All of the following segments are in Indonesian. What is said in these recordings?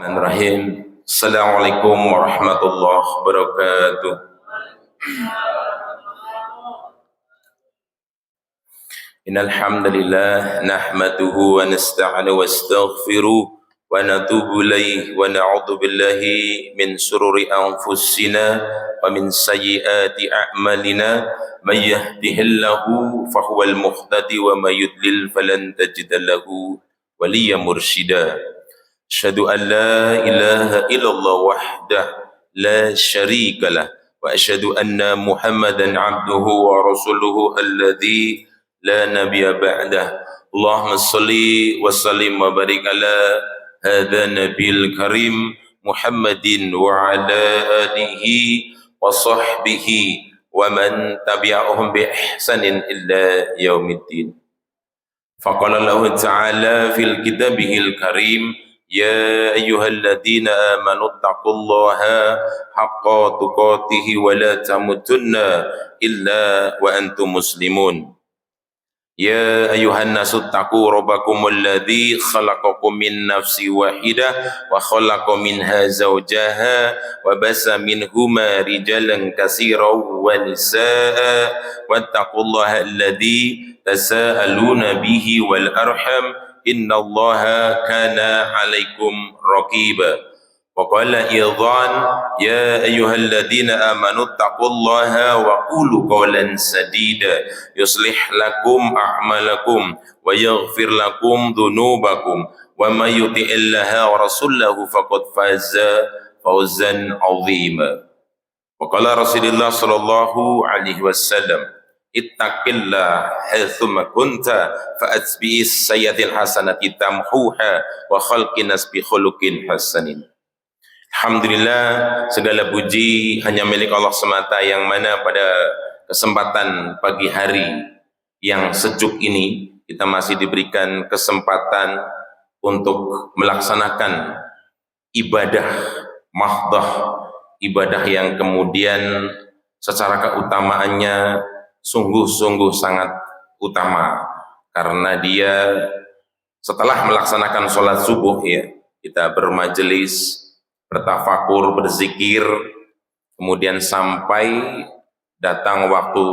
Bismillahirrahmanirrahim. Assalamualaikum warahmatullahi wabarakatuh. Innal hamdalillah nahmaduhu wa nasta'inu wa nastaghfiruh wa natubu ilayhi wa na'udzu billahi min shururi anfusina wa min sayyiati a'malina may yahdihillahu fahuwal muhtadi wa may yudlil falan tajida lahu waliyyan mursyida. Asyhadu an la ilaha illallah wahdah la syarika lah wa asyhadu anna Muhammadan abduhu wa rasuluhu alladzi la nabiyya ba'dah. Allahumma salli wa sallim wa barik ala hadza nabiyil karim Muhammadin wa ala alihi wa sahbihi wa man tabi'ahum bi ihsanin illa yaumiddin. Faqala Allah ta'ala fil kitabihil karim ya ayyuhalladzina amanu taqullaha haqqa tuqatih wa la tamutunna illa wa antum muslimun. Ya ayuhan nasu taqu rabbakumul ladzi khalaqakum min nafsin wahidah wa khalaqa minha zawjaha wa basa minhuma rijalan katsiran wa nisaa wattaqullaha alladzi tasaaluna bihi wal arham innallaha kana 'alaikum raqiba. Wa qala idhan ya ayyuhalladzina amanu taqullaha wa qulu qawlan sadida yuslih lakum a'malakum wa yaghfir lakum dhunubakum wa may yuti'illaha wa rasulahu faqad faza fawzan 'azima. Wa qala Rasulullah sallallahu alaihi wasallam ittaqillah haitsuma kunta fa atbi'is sayyi'atil hasanati tamhuha wa khalqinas bi khuluqin hasanin. Alhamdulillah, segala puji hanya milik Allah semata, yang mana pada kesempatan pagi hari yang sejuk ini kita masih diberikan kesempatan untuk melaksanakan ibadah mahdah, ibadah yang kemudian secara keutamaannya sungguh-sungguh sangat utama, karena dia setelah melaksanakan sholat subuh ya, kita bermajelis, bertafakur, berzikir, kemudian sampai datang waktu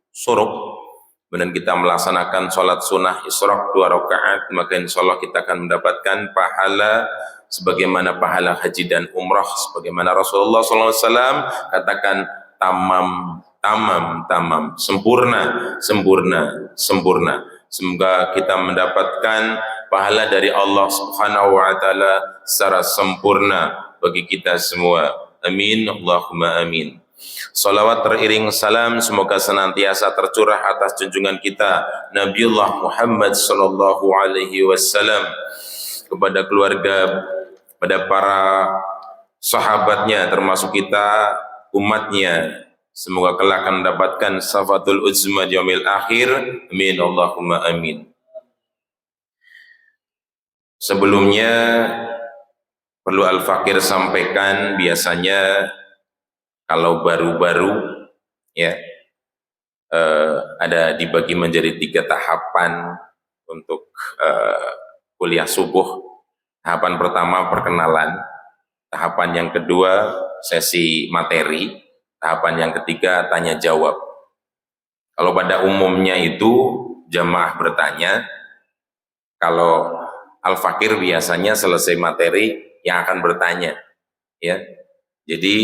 syuruk, kemudian kita melaksanakan sholat sunnah isyraq 2 rakaat, maka insya Allah kita akan mendapatkan pahala sebagaimana pahala haji dan umrah, sebagaimana Rasulullah SAW katakan tamam, tamam, tamam, sempurna, sempurna, sempurna. Semoga kita mendapatkan pahala dari Allah Subhanahu wa taala secara sempurna bagi kita semua. Amin, Allahumma amin. Salawat teriring salam semoga senantiasa tercurah atas junjungan kita Nabiullah Muhammad sallallahu alaihi wasallam, kepada keluarga, pada para sahabatnya, termasuk kita umatnya. Semoga kelak akan mendapatkan syafatul uzma di yaumil akhir. Amin, Allahumma amin. Sebelumnya perlu Al-Fakir sampaikan, biasanya kalau baru-baru ya ada dibagi menjadi 3 tahapan untuk kuliah subuh. Tahapan pertama perkenalan, tahapan yang kedua sesi materi, tahapan yang ketiga tanya jawab. Kalau pada umumnya itu jamaah bertanya, kalau Al-Fakir biasanya selesai materi yang akan bertanya ya. Jadi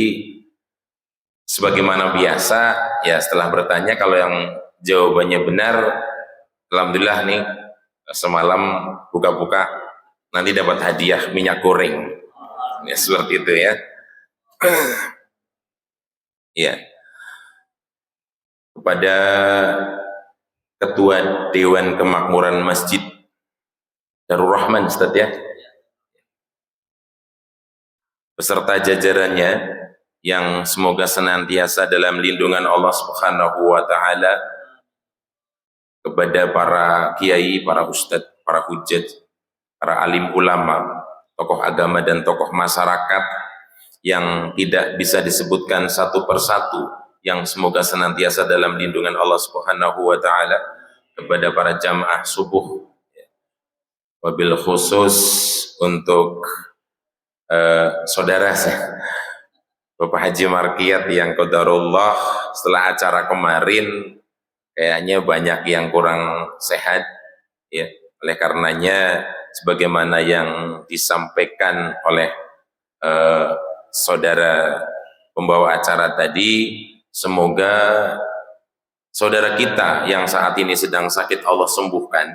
sebagaimana biasa ya, setelah bertanya kalau yang jawabannya benar, alhamdulillah nih, semalam buka-buka nanti dapat hadiah minyak goreng ya, seperti itu ya. Ya, kepada Ketua Dewan Kemakmuran Masjid Darur Rahman Ustaz ya, beserta jajarannya yang semoga senantiasa dalam lindungan Allah Subhanahu wa taala, kepada para kiai, para ustadz, para hujat, para alim ulama, tokoh agama dan tokoh masyarakat yang tidak bisa disebutkan satu persatu, yang semoga senantiasa dalam lindungan Allah Subhanahu wa taala, kepada para jamaah subuh, wabil khusus untuk saudara saya Bapak Haji Markiyat yang qadarullah setelah acara kemarin kayaknya banyak yang kurang sehat ya. Oleh karenanya sebagaimana yang disampaikan oleh saudara pembawa acara tadi, semoga saudara kita yang saat ini sedang sakit Allah sembuhkan,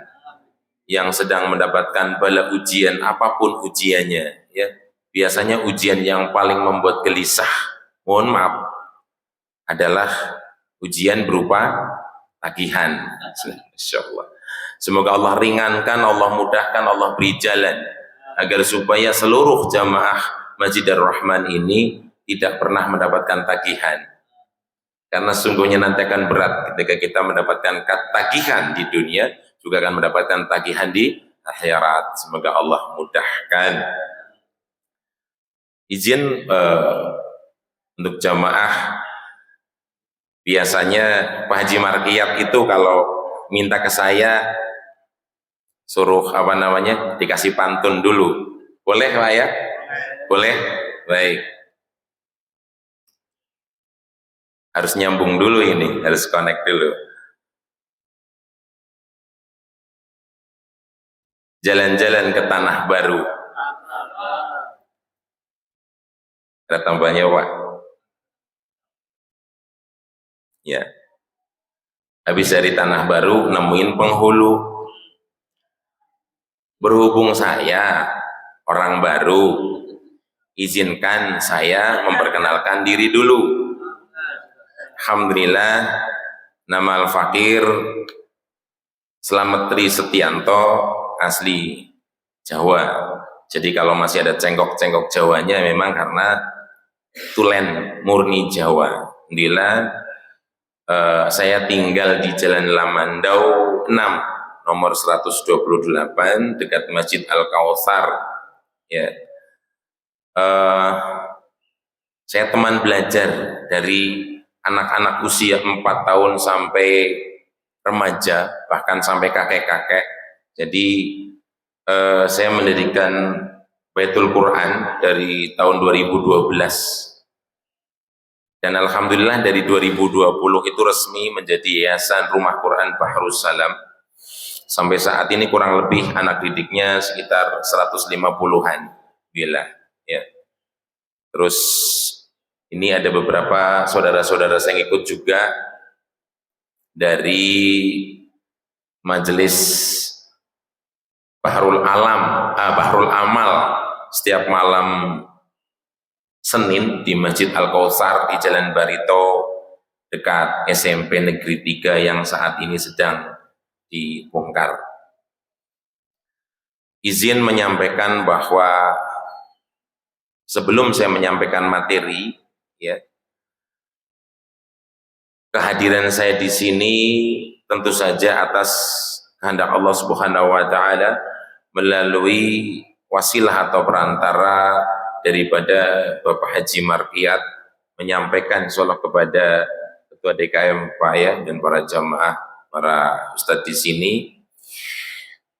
yang sedang mendapatkan bala ujian apapun ujiannya ya. Biasanya ujian yang paling membuat gelisah, mohon maaf, adalah ujian berupa tagihan. Insyaallah. Semoga Allah ringankan, Allah mudahkan, Allah beri jalan agar supaya seluruh jamaah Masjid Ar-Rahman ini tidak pernah mendapatkan tagihan. Karena sungguhnya nanti akan berat ketika kita mendapatkan tagihan di dunia, juga akan mendapatkan tagihan di akhirat. Semoga Allah mudahkan. Izin untuk jamaah, biasanya Pak Haji Markiyat itu kalau minta ke saya suruh dikasih pantun dulu, boleh Pak ya? Boleh? Baik, harus nyambung dulu ini, harus connect dulu. Jalan-jalan ke Tanah Baru, ada tambahnya Pak ya. Habis dari Tanah Baru nemuin penghulu. Berhubung saya orang baru, izinkan saya memperkenalkan diri dulu. Alhamdulillah, nama Al-Fakir Slamet Tri Setianto, asli Jawa. Jadi kalau masih ada cengkok-cengkok Jawanya memang karena tulen murni Jawa. Alhamdulillah, saya tinggal di Jalan Lamandau 6 nomor 128 dekat Masjid Al-Kautsar ya. Saya teman belajar dari anak-anak usia 4 tahun sampai remaja, bahkan sampai kakek-kakek. Jadi saya mendirikan Baitul Quran dari tahun 2012 dan alhamdulillah dari 2020 itu resmi menjadi Yayasan Rumah Quran Bahrus Salam. Sampai saat ini kurang lebih anak didiknya sekitar 150-an bila ya. Terus ini ada beberapa saudara-saudara saya yang ikut juga dari majelis Bahrul Amal setiap malam Senin di Masjid Al-Kautsar di Jalan Barito dekat SMP Negeri 3 yang saat ini sedang dibongkar. Izin menyampaikan bahwa sebelum saya menyampaikan materi, ya, kehadiran saya di sini tentu saja atas kehendak Allah Subhanahu wa taala melalui wasilah atau perantara daripada Bapak Haji Markiyat menyampaikan insyaallah kepada Ketua DKM Pak ya dan para jamaah, para ustadz di sini.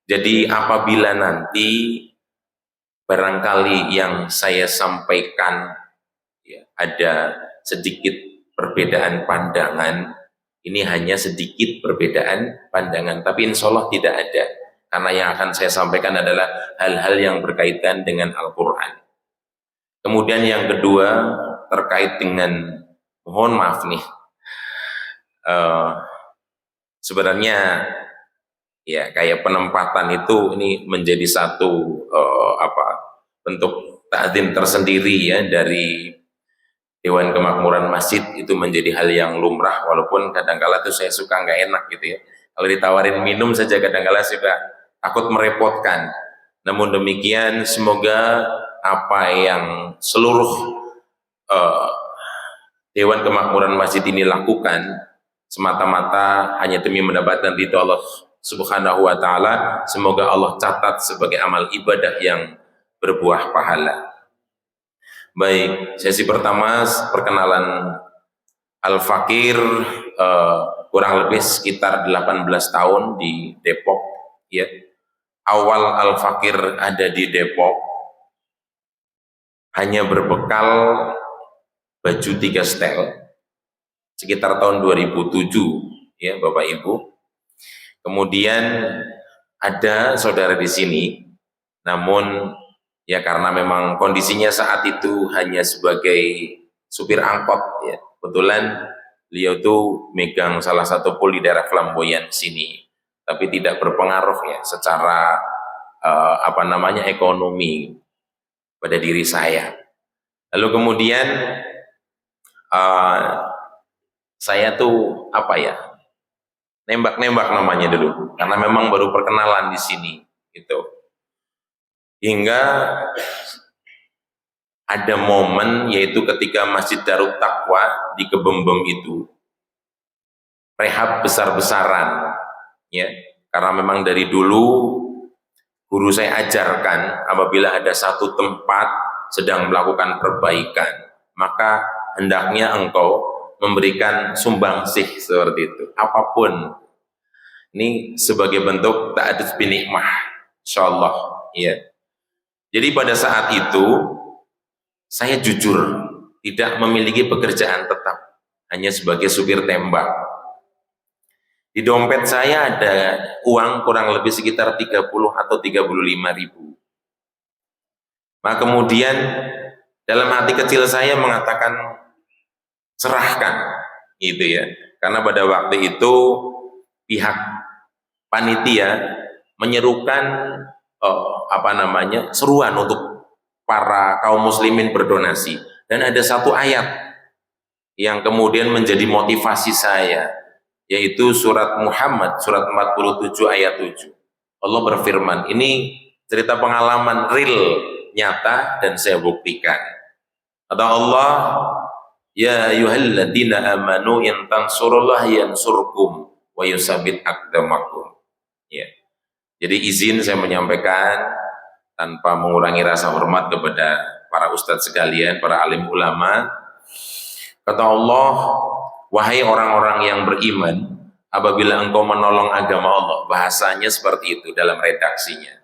Jadi apabila nanti barangkali yang saya sampaikan ya, ada sedikit perbedaan pandangan, ini hanya sedikit perbedaan pandangan, tapi insya Allah tidak ada, karena yang akan saya sampaikan adalah hal-hal yang berkaitan dengan Al-Quran. Kemudian yang kedua terkait dengan, mohon maaf nih, sebenarnya ya kayak penempatan itu ini menjadi satu bentuk ta'zim tersendiri ya dari Dewan Kemakmuran Masjid, itu menjadi hal yang lumrah, walaupun kadang-kala tuh saya suka nggak enak gitu ya, kalau ditawarin minum saja kadang-kala suka takut merepotkan. Namun demikian semoga apa yang seluruh Dewan Kemakmuran Masjid ini lakukan semata-mata hanya demi mendapatkan ridho Allah Subhanahu wa taala, semoga Allah catat sebagai amal ibadah yang berbuah pahala. Baik, sesi pertama perkenalan Al-Fakir, kurang lebih sekitar 18 tahun di Depok ya. Awal Al-Fakir ada di Depok hanya berbekal baju 3 setel sekitar tahun 2007 ya Bapak Ibu. Kemudian ada saudara di sini, namun ya karena memang kondisinya saat itu hanya sebagai supir angkot ya. Kebetulan beliau tuh megang salah satu pul di daerah Flamboyan sini, tapi tidak berpengaruh ya secara ekonomi pada diri saya. Lalu kemudian saya tuh nembak-nembak namanya dulu, karena memang baru perkenalan di sini gitu. Hingga ada momen yaitu ketika Masjid Darut Taqwa di Kebembem itu rehab besar-besaran ya, karena memang dari dulu guru saya ajarkan apabila ada satu tempat sedang melakukan perbaikan, maka hendaknya engkau memberikan sumbangsih seperti itu, apapun. Ini sebagai bentuk ta'adud binikmah, insyaallah ya. Jadi pada saat itu saya jujur tidak memiliki pekerjaan tetap, hanya sebagai supir tembak. Di dompet saya ada uang kurang lebih sekitar 30 atau 35.000. Nah kemudian dalam hati kecil saya mengatakan serahkan gitu ya, karena pada waktu itu pihak panitia menyerukan seruan untuk para kaum muslimin berdonasi, dan ada satu ayat yang kemudian menjadi motivasi saya, yaitu surat Muhammad surat 47 ayat 7. Allah berfirman, ini cerita pengalaman real nyata dan saya buktikan. Kata Allah, ya ayyuhalladzina amanu in tansurullaha yansurkum wa yusabbit aqdamakum. Ya. Jadi izin saya menyampaikan tanpa mengurangi rasa hormat kepada para ustadz sekalian, para alim ulama. Kata Allah, wahai orang-orang yang beriman, apabila engkau menolong agama Allah, bahasanya seperti itu dalam redaksinya,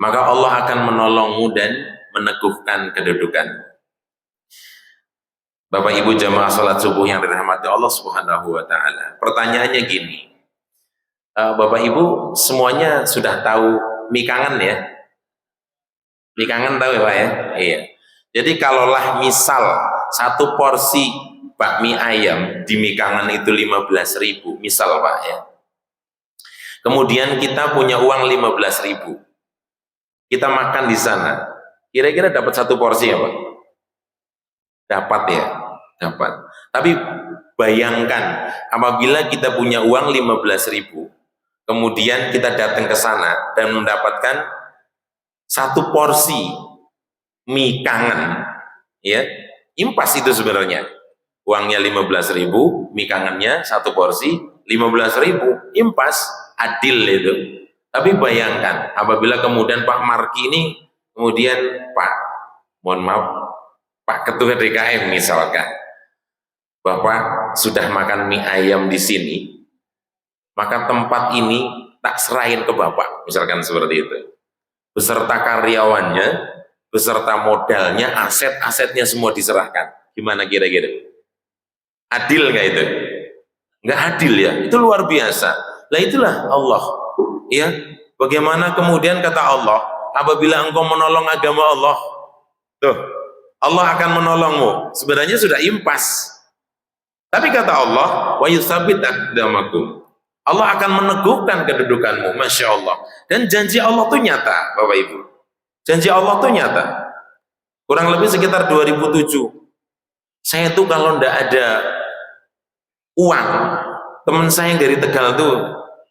maka Allah akan menolongmu dan meneguhkan kedudukanmu. Bapak Ibu jamaah salat subuh yang dirahmati Allah Subhanahu wa taala. Pertanyaannya gini. Bapak Ibu semuanya sudah tahu mie kangen ya? Mie kangen tahu ya Pak ya? Iya. Jadi kalaulah misal satu porsi bakmi ayam di mie kangen itu 15.000 misal Pak ya. Kemudian kita punya uang 15.000. Kita makan di sana. Kira-kira dapat satu porsi ya Pak? Dapat ya? Dapat. Tapi bayangkan apabila kita punya uang 15.000, kemudian kita datang ke sana dan mendapatkan satu porsi mie kangen, ya, impas itu sebenarnya. Uangnya 15.000, mie kangennya satu porsi 15.000, impas, adil itu. Tapi bayangkan apabila kemudian Pak Marki ini kemudian Pak, mohon maaf, Pak Ketua DKM misalkan, Bapak sudah makan mie ayam di sini, maka tempat ini tak serahin ke Bapak, misalkan seperti itu. Beserta karyawannya, beserta modalnya, aset-asetnya semua diserahkan. Gimana kira-kira? Adil nggak itu? Nggak adil ya? Itu luar biasa. Nah itulah Allah. Ya, bagaimana kemudian kata Allah, apabila engkau menolong agama Allah, tuh, Allah akan menolongmu. Sebenarnya sudah impas. Tapi kata Allah, wa yusabbit aqdamakum. Allah akan meneguhkan kedudukanmu, Masya Allah. Dan janji Allah itu nyata, Bapak Ibu. Janji Allah itu nyata. Kurang lebih sekitar 2007. Saya tuh kalau ndak ada uang, teman saya yang dari Tegal tuh,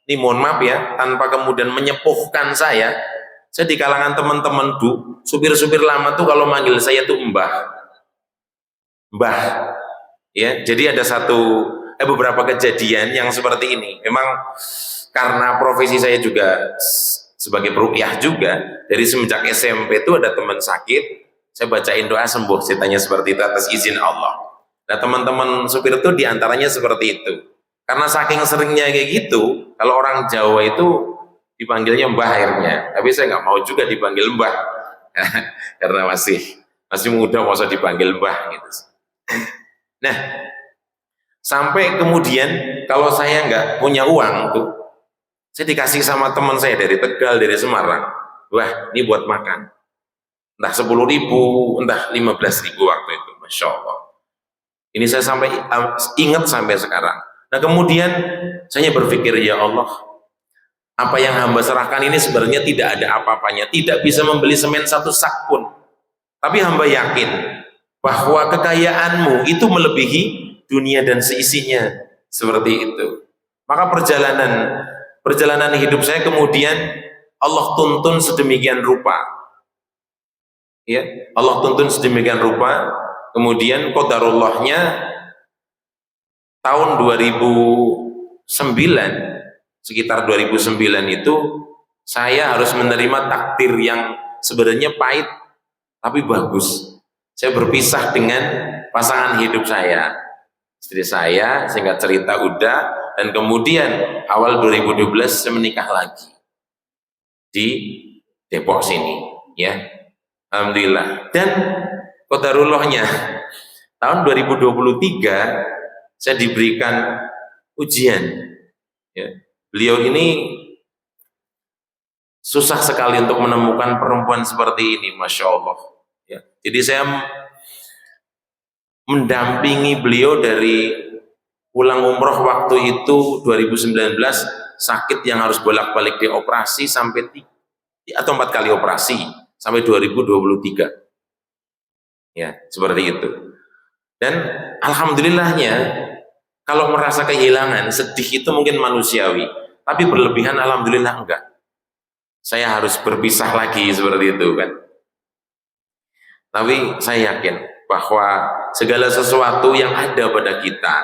ini mohon maaf ya, tanpa kemudian menyepuhkan saya di kalangan teman-teman Bu, supir-supir lama tuh kalau manggil saya tuh Mbah. Mbah. Ya, jadi ada beberapa kejadian yang seperti ini. Memang karena profesi saya juga sebagai peruqyah juga, dari semenjak SMP itu ada teman sakit, saya bacain doa sembuh, ceritanya seperti itu atas izin Allah. Nah teman-teman supir itu diantaranya seperti itu. Karena saking seringnya kayak gitu, kalau orang Jawa itu dipanggilnya Mbah akhirnya. Tapi saya nggak mau juga dipanggil Mbah, karena masih Masih muda masa dipanggil mbah gitu. Nah, sampai kemudian kalau saya nggak punya uang tuh, saya dikasih sama teman saya dari Tegal, dari Semarang. Wah, ini buat makan. Entah 10.000, entah 15.000 waktu itu. Masya Allah. Ini saya sampai ingat sampai sekarang. Nah kemudian saya berpikir, ya Allah, apa yang hamba serahkan ini sebenarnya tidak ada apa-apanya, tidak bisa membeli semen satu sak pun. Tapi hamba yakin bahwa kekayaanmu itu melebihi dunia dan seisinya, seperti itu. Maka perjalanan hidup saya kemudian Allah tuntun sedemikian rupa, ya Allah tuntun sedemikian rupa. Kemudian qadarullahnya tahun 2009, sekitar 2009 itu saya harus menerima takdir yang sebenarnya pahit tapi bagus. Saya berpisah dengan pasangan hidup saya, istri saya, singkat cerita udah, dan kemudian awal 2012 saya menikah lagi di Depok sini, ya. Alhamdulillah. Dan qadarullahnya tahun 2023 saya diberikan ujian, ya. Beliau ini susah sekali untuk menemukan perempuan seperti ini, Masya Allah, ya. Jadi saya mendampingi beliau dari pulang umroh waktu itu 2019, sakit yang harus bolak-balik dioperasi sampai 4 kali operasi sampai 2023, ya, seperti itu. Dan alhamdulillahnya, kalau merasa kehilangan, sedih itu mungkin manusiawi, tapi berlebihan alhamdulillah enggak. Saya harus berpisah lagi seperti itu kan. Tapi saya yakin bahwa segala sesuatu yang ada pada kita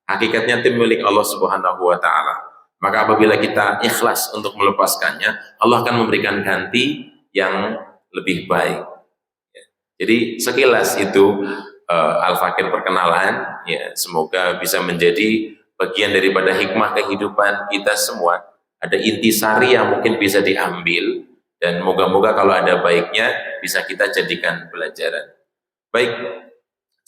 hakikatnya itu milik Allah Subhanahu wa taala. Maka apabila kita ikhlas untuk melepaskannya, Allah akan memberikan ganti yang lebih baik. Jadi sekilas itu Al-Fakir perkenalan, ya, semoga bisa menjadi bagian daripada hikmah kehidupan kita semua. Ada intisari yang mungkin bisa diambil, dan moga-moga kalau ada baiknya bisa kita jadikan pelajaran. Baik,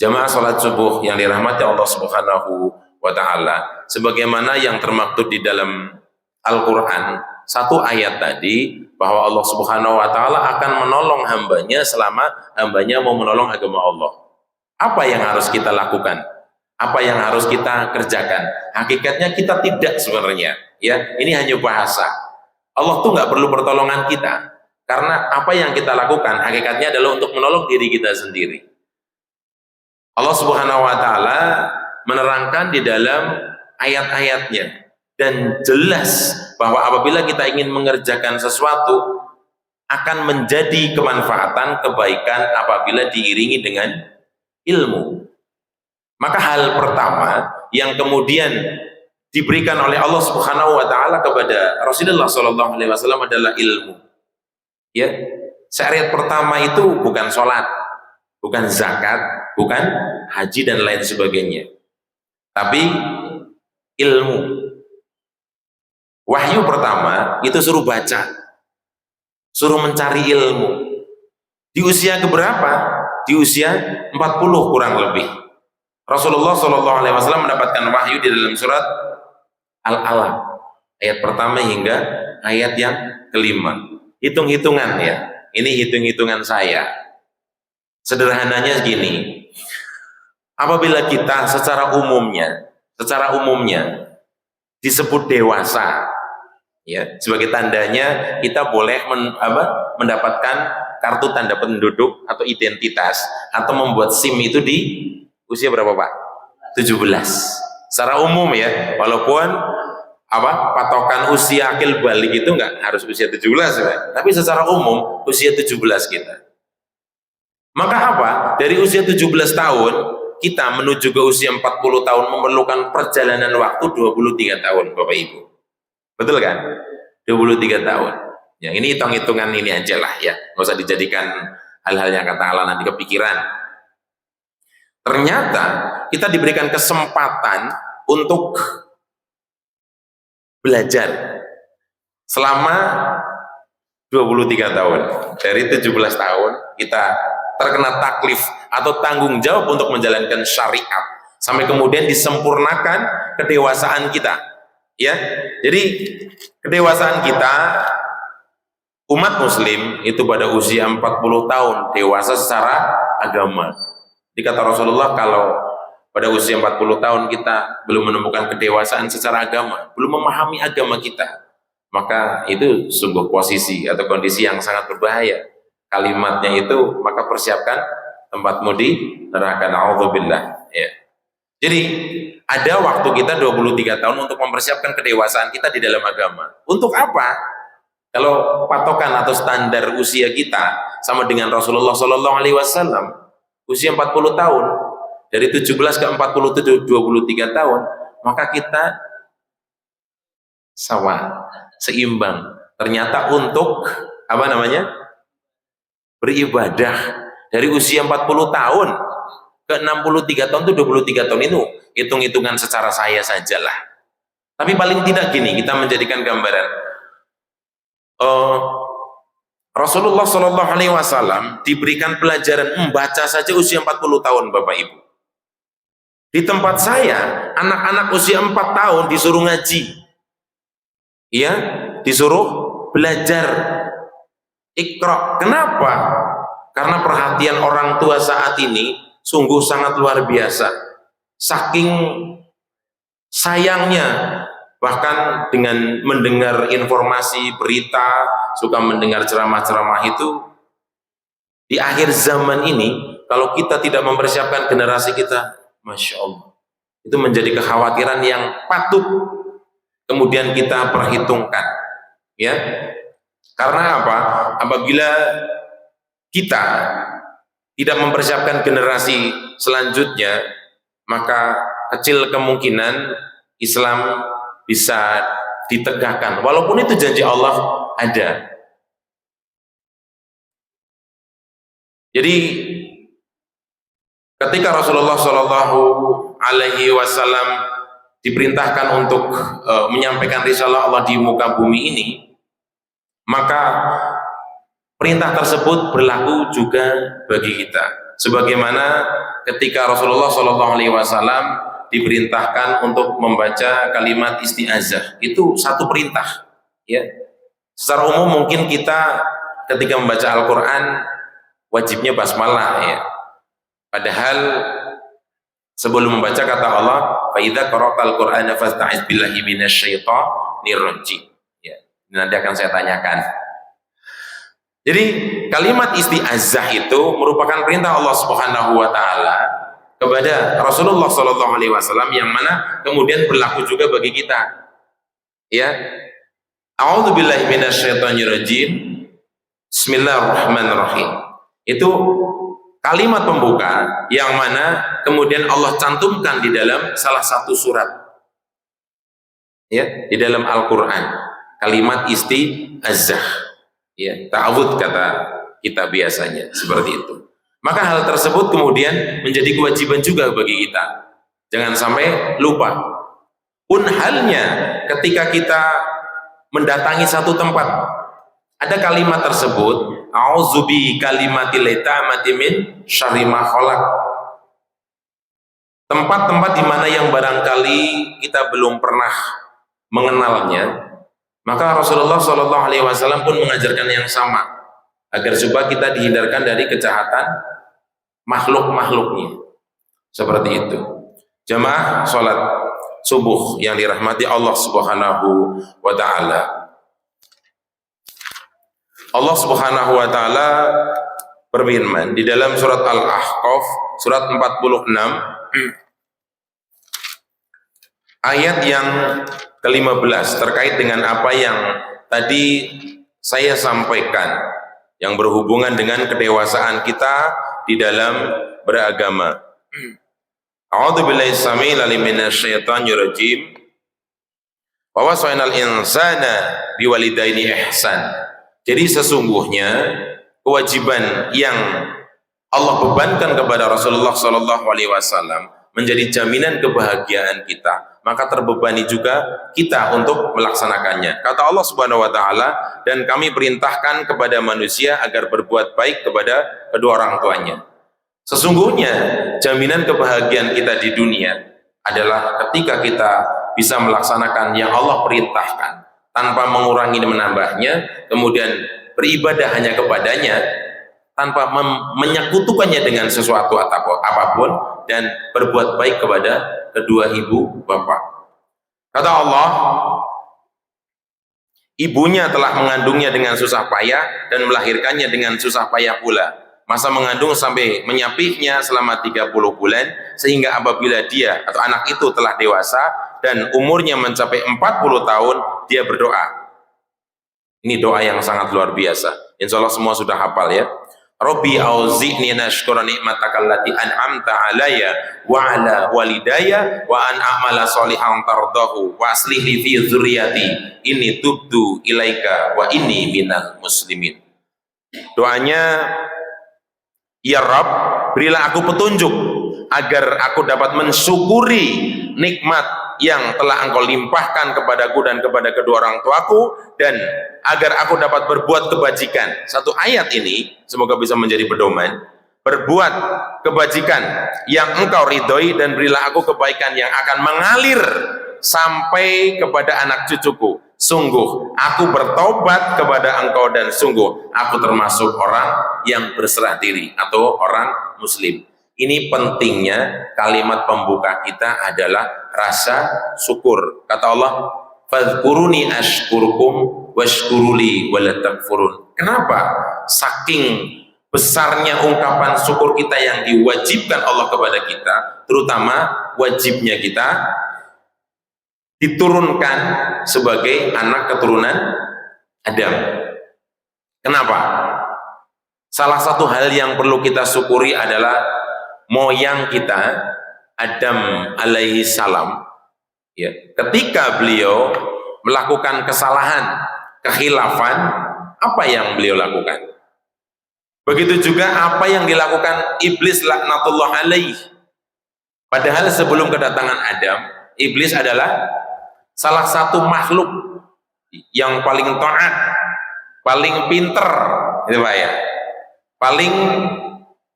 jamaah salat subuh yang dirahmati Allah Subhanahu wa taala, sebagaimana yang termaktub di dalam Al-Qur'an, satu ayat tadi bahwa Allah Subhanahu wa taala akan menolong hambanya selama hambanya mau menolong agama Allah. Apa yang harus kita lakukan? Apa yang harus kita kerjakan? Hakikatnya kita tidak sebenarnya, ya. Ini hanya bahasa. Allah tuh nggak perlu pertolongan kita, karena apa yang kita lakukan hakikatnya adalah untuk menolong diri kita sendiri. Allah Subhanahu wa taala menerangkan di dalam ayat-ayatnya, dan jelas bahwa apabila kita ingin mengerjakan sesuatu akan menjadi kemanfaatan, kebaikan apabila diiringi dengan ilmu. Maka hal pertama yang kemudian diberikan oleh Allah Subhanahu wa taala kepada Rasulullah sallallahu alaihi wasallam adalah ilmu. Ya, syariat pertama itu bukan sholat, bukan zakat, bukan haji dan lain sebagainya, tapi ilmu. Wahyu pertama itu suruh baca, suruh mencari ilmu. Di usia keberapa? Di usia 40 kurang lebih. Rasulullah SAW mendapatkan wahyu di dalam surat Al-Alaq, ayat pertama hingga ayat yang kelima. Hitung-hitungan, ya. Ini hitung-hitungan saya. Sederhananya gini. Apabila kita secara umumnya disebut dewasa, ya, sebagai tandanya kita boleh mendapatkan kartu tanda penduduk atau identitas, atau membuat SIM itu di usia berapa, Pak? 17. Secara umum, ya, walaupun patokan usia akil balik itu enggak harus usia 17, ya, tapi secara umum usia 17 kita. Maka dari usia 17 tahun kita menuju ke usia 40 tahun memerlukan perjalanan waktu 23 tahun, Bapak Ibu. Betul kan? 23 tahun. Ya, ini hitung-hitungan ini aja lah, ya. Nggak usah dijadikan hal-hal yang katakanlah nanti kepikiran. Ternyata kita diberikan kesempatan untuk belajar selama 23 tahun. Dari 17 tahun kita terkena taklif atau tanggung jawab untuk menjalankan syariat sampai kemudian disempurnakan kedewasaan kita. Ya, jadi kedewasaan kita umat muslim itu pada usia 40 tahun dewasa secara agama. Dikata Rasulullah, kalau pada usia 40 tahun kita belum menemukan kedewasaan secara agama, belum memahami agama kita, maka itu sungguh posisi atau kondisi yang sangat berbahaya. Kalimatnya itu, maka persiapkan tempatmu di neraka, na'udzubillah. Ya. Jadi ada waktu kita 23 tahun untuk mempersiapkan kedewasaan kita di dalam agama. Untuk apa? Kalau patokan atau standar usia kita sama dengan Rasulullah SAW, usia 40 tahun, dari 17 ke 40 itu 23 tahun, maka kita sama, seimbang. Ternyata untuk apa namanya? Beribadah dari usia 40 tahun ke 63 tahun itu 23 tahun itu hitung-hitungan secara saya sajalah. Tapi paling tidak gini, kita menjadikan gambaran. Rasulullah SAW diberikan pelajaran membaca saja usia 40 tahun, Bapak Ibu. Di tempat saya, anak-anak usia 4 tahun disuruh ngaji. Ya, disuruh belajar Iqra. Kenapa? Karena perhatian orang tua saat ini sungguh sangat luar biasa. Saking sayangnya, bahkan dengan mendengar informasi, berita, suka mendengar ceramah-ceramah itu, di akhir zaman ini, kalau kita tidak mempersiapkan generasi kita, Masya Allah, itu menjadi kekhawatiran yang patut kemudian kita perhitungkan. Ya, karena apa? Apabila kita tidak mempersiapkan generasi selanjutnya, maka kecil kemungkinan Islam bisa ditegakkan. Walaupun itu janji Allah ada. Jadi ketika Rasulullah SAW diperintahkan untuk menyampaikan risalah Allah di muka bumi ini, maka perintah tersebut berlaku juga bagi kita. Sebagaimana ketika Rasulullah SAW diperintahkan untuk membaca kalimat isti'azah, itu satu perintah. Ya, secara umum mungkin kita ketika membaca Al-Quran wajibnya basmalah, ya. Padahal sebelum membaca kata Allah, fa idza qara'tal Qur'ana fasta'iz billahi minasyaitonir rajim. Ya, nanti akan saya tanyakan. Jadi kalimat isti'azah itu merupakan perintah Allah Subhanahu wa taala kepada Rasulullah SAW yang mana kemudian berlaku juga bagi kita. Ya. A'udzubillahi minasyaitonirrajim. Bismillahirrahmanirrahim. Itu kalimat pembuka yang mana kemudian Allah cantumkan di dalam salah satu surat. Ya, di dalam Al-Qur'an. Kalimat isti'azah. Ya, ta'awud kata kita biasanya seperti itu. Maka hal tersebut kemudian menjadi kewajiban juga bagi kita. Jangan sampai lupa. Pun halnya ketika kita mendatangi satu tempat, ada kalimat tersebut, a'udzubi kalimatil tamati min syarri ma khalaq. Tempat-tempat di mana yang barangkali kita belum pernah mengenalnya, maka Rasulullah SAW pun mengajarkan yang sama, agar supaya kita dihindarkan dari kejahatan makhluk-makhluknya. Seperti itu. Jamaah sholat subuh yang dirahmati Allah Subhanahu wa ta'ala. Allah Subhanahu wa ta'ala berfirman di dalam surat Al-Ahqaf, surat 46, ayat yang ke-15 terkait dengan apa yang tadi saya sampaikan yang berhubungan dengan kedewasaan kita di dalam beragama. A'udzubillahi samil alim minasyaitonir rajim. Wa wasainal insana biwalidaini ihsan. Jadi sesungguhnya kewajiban yang Allah bebankan kepada Rasulullah SAW menjadi jaminan kebahagiaan kita, maka terbebani juga kita untuk melaksanakannya. Kata Allah Subhanahu wa taala, dan kami perintahkan kepada manusia agar berbuat baik kepada kedua orang tuanya. Sesungguhnya jaminan kebahagiaan kita di dunia adalah ketika kita bisa melaksanakan yang Allah perintahkan tanpa mengurangi dan menambahnya, kemudian beribadah hanya kepadanya tanpa menyekutukannya dengan sesuatu atau apapun, dan berbuat baik kepada kedua ibu bapak. Kata Allah, ibunya telah mengandungnya dengan susah payah dan melahirkannya dengan susah payah pula. Masa mengandung sampai menyapihnya selama 30 bulan, sehingga apabila dia atau anak itu telah dewasa dan umurnya mencapai 40 tahun, dia berdoa. Ini doa yang sangat luar biasa. Insya Allah semua sudah hafal ya. Rabbi auzi'ni nashkura ni'mataka allati an'amta alayya wa ala walidayya wa an a'mala sholihan tardahu wa aslih li fi dzurriyyati inni tubtu ilaika wa inni minal muslimin. Doanya, ya Rabb, berilah aku petunjuk agar aku dapat mensyukuri nikmat yang telah Engkau limpahkan kepadaku dan kepada kedua orang tuaku, dan agar aku dapat berbuat kebajikan. Satu ayat ini semoga bisa menjadi pedoman. Berbuat kebajikan yang Engkau ridhoi, dan berilah aku kebaikan yang akan mengalir sampai kepada anak cucuku. Sungguh aku bertobat kepada Engkau, dan sungguh aku termasuk orang yang berserah diri atau orang muslim. Ini pentingnya kalimat pembuka kita adalah rasa syukur. Kata Allah, fadhkuruni ashkurkum washkuruli wala takfurun. Kenapa? Saking besarnya ungkapan syukur kita yang diwajibkan Allah kepada kita, terutama wajibnya kita diturunkan sebagai anak keturunan Adam. Kenapa? Salah satu hal yang perlu kita syukuri adalah moyang kita, Adam alaihi salam, ya, ketika beliau melakukan kesalahan, kekhilafan, apa yang beliau lakukan? Begitu juga apa yang dilakukan iblis laknatullah alaih. Padahal sebelum kedatangan Adam, iblis adalah salah satu makhluk yang paling taat, paling pinter, gitu Pak ya, paling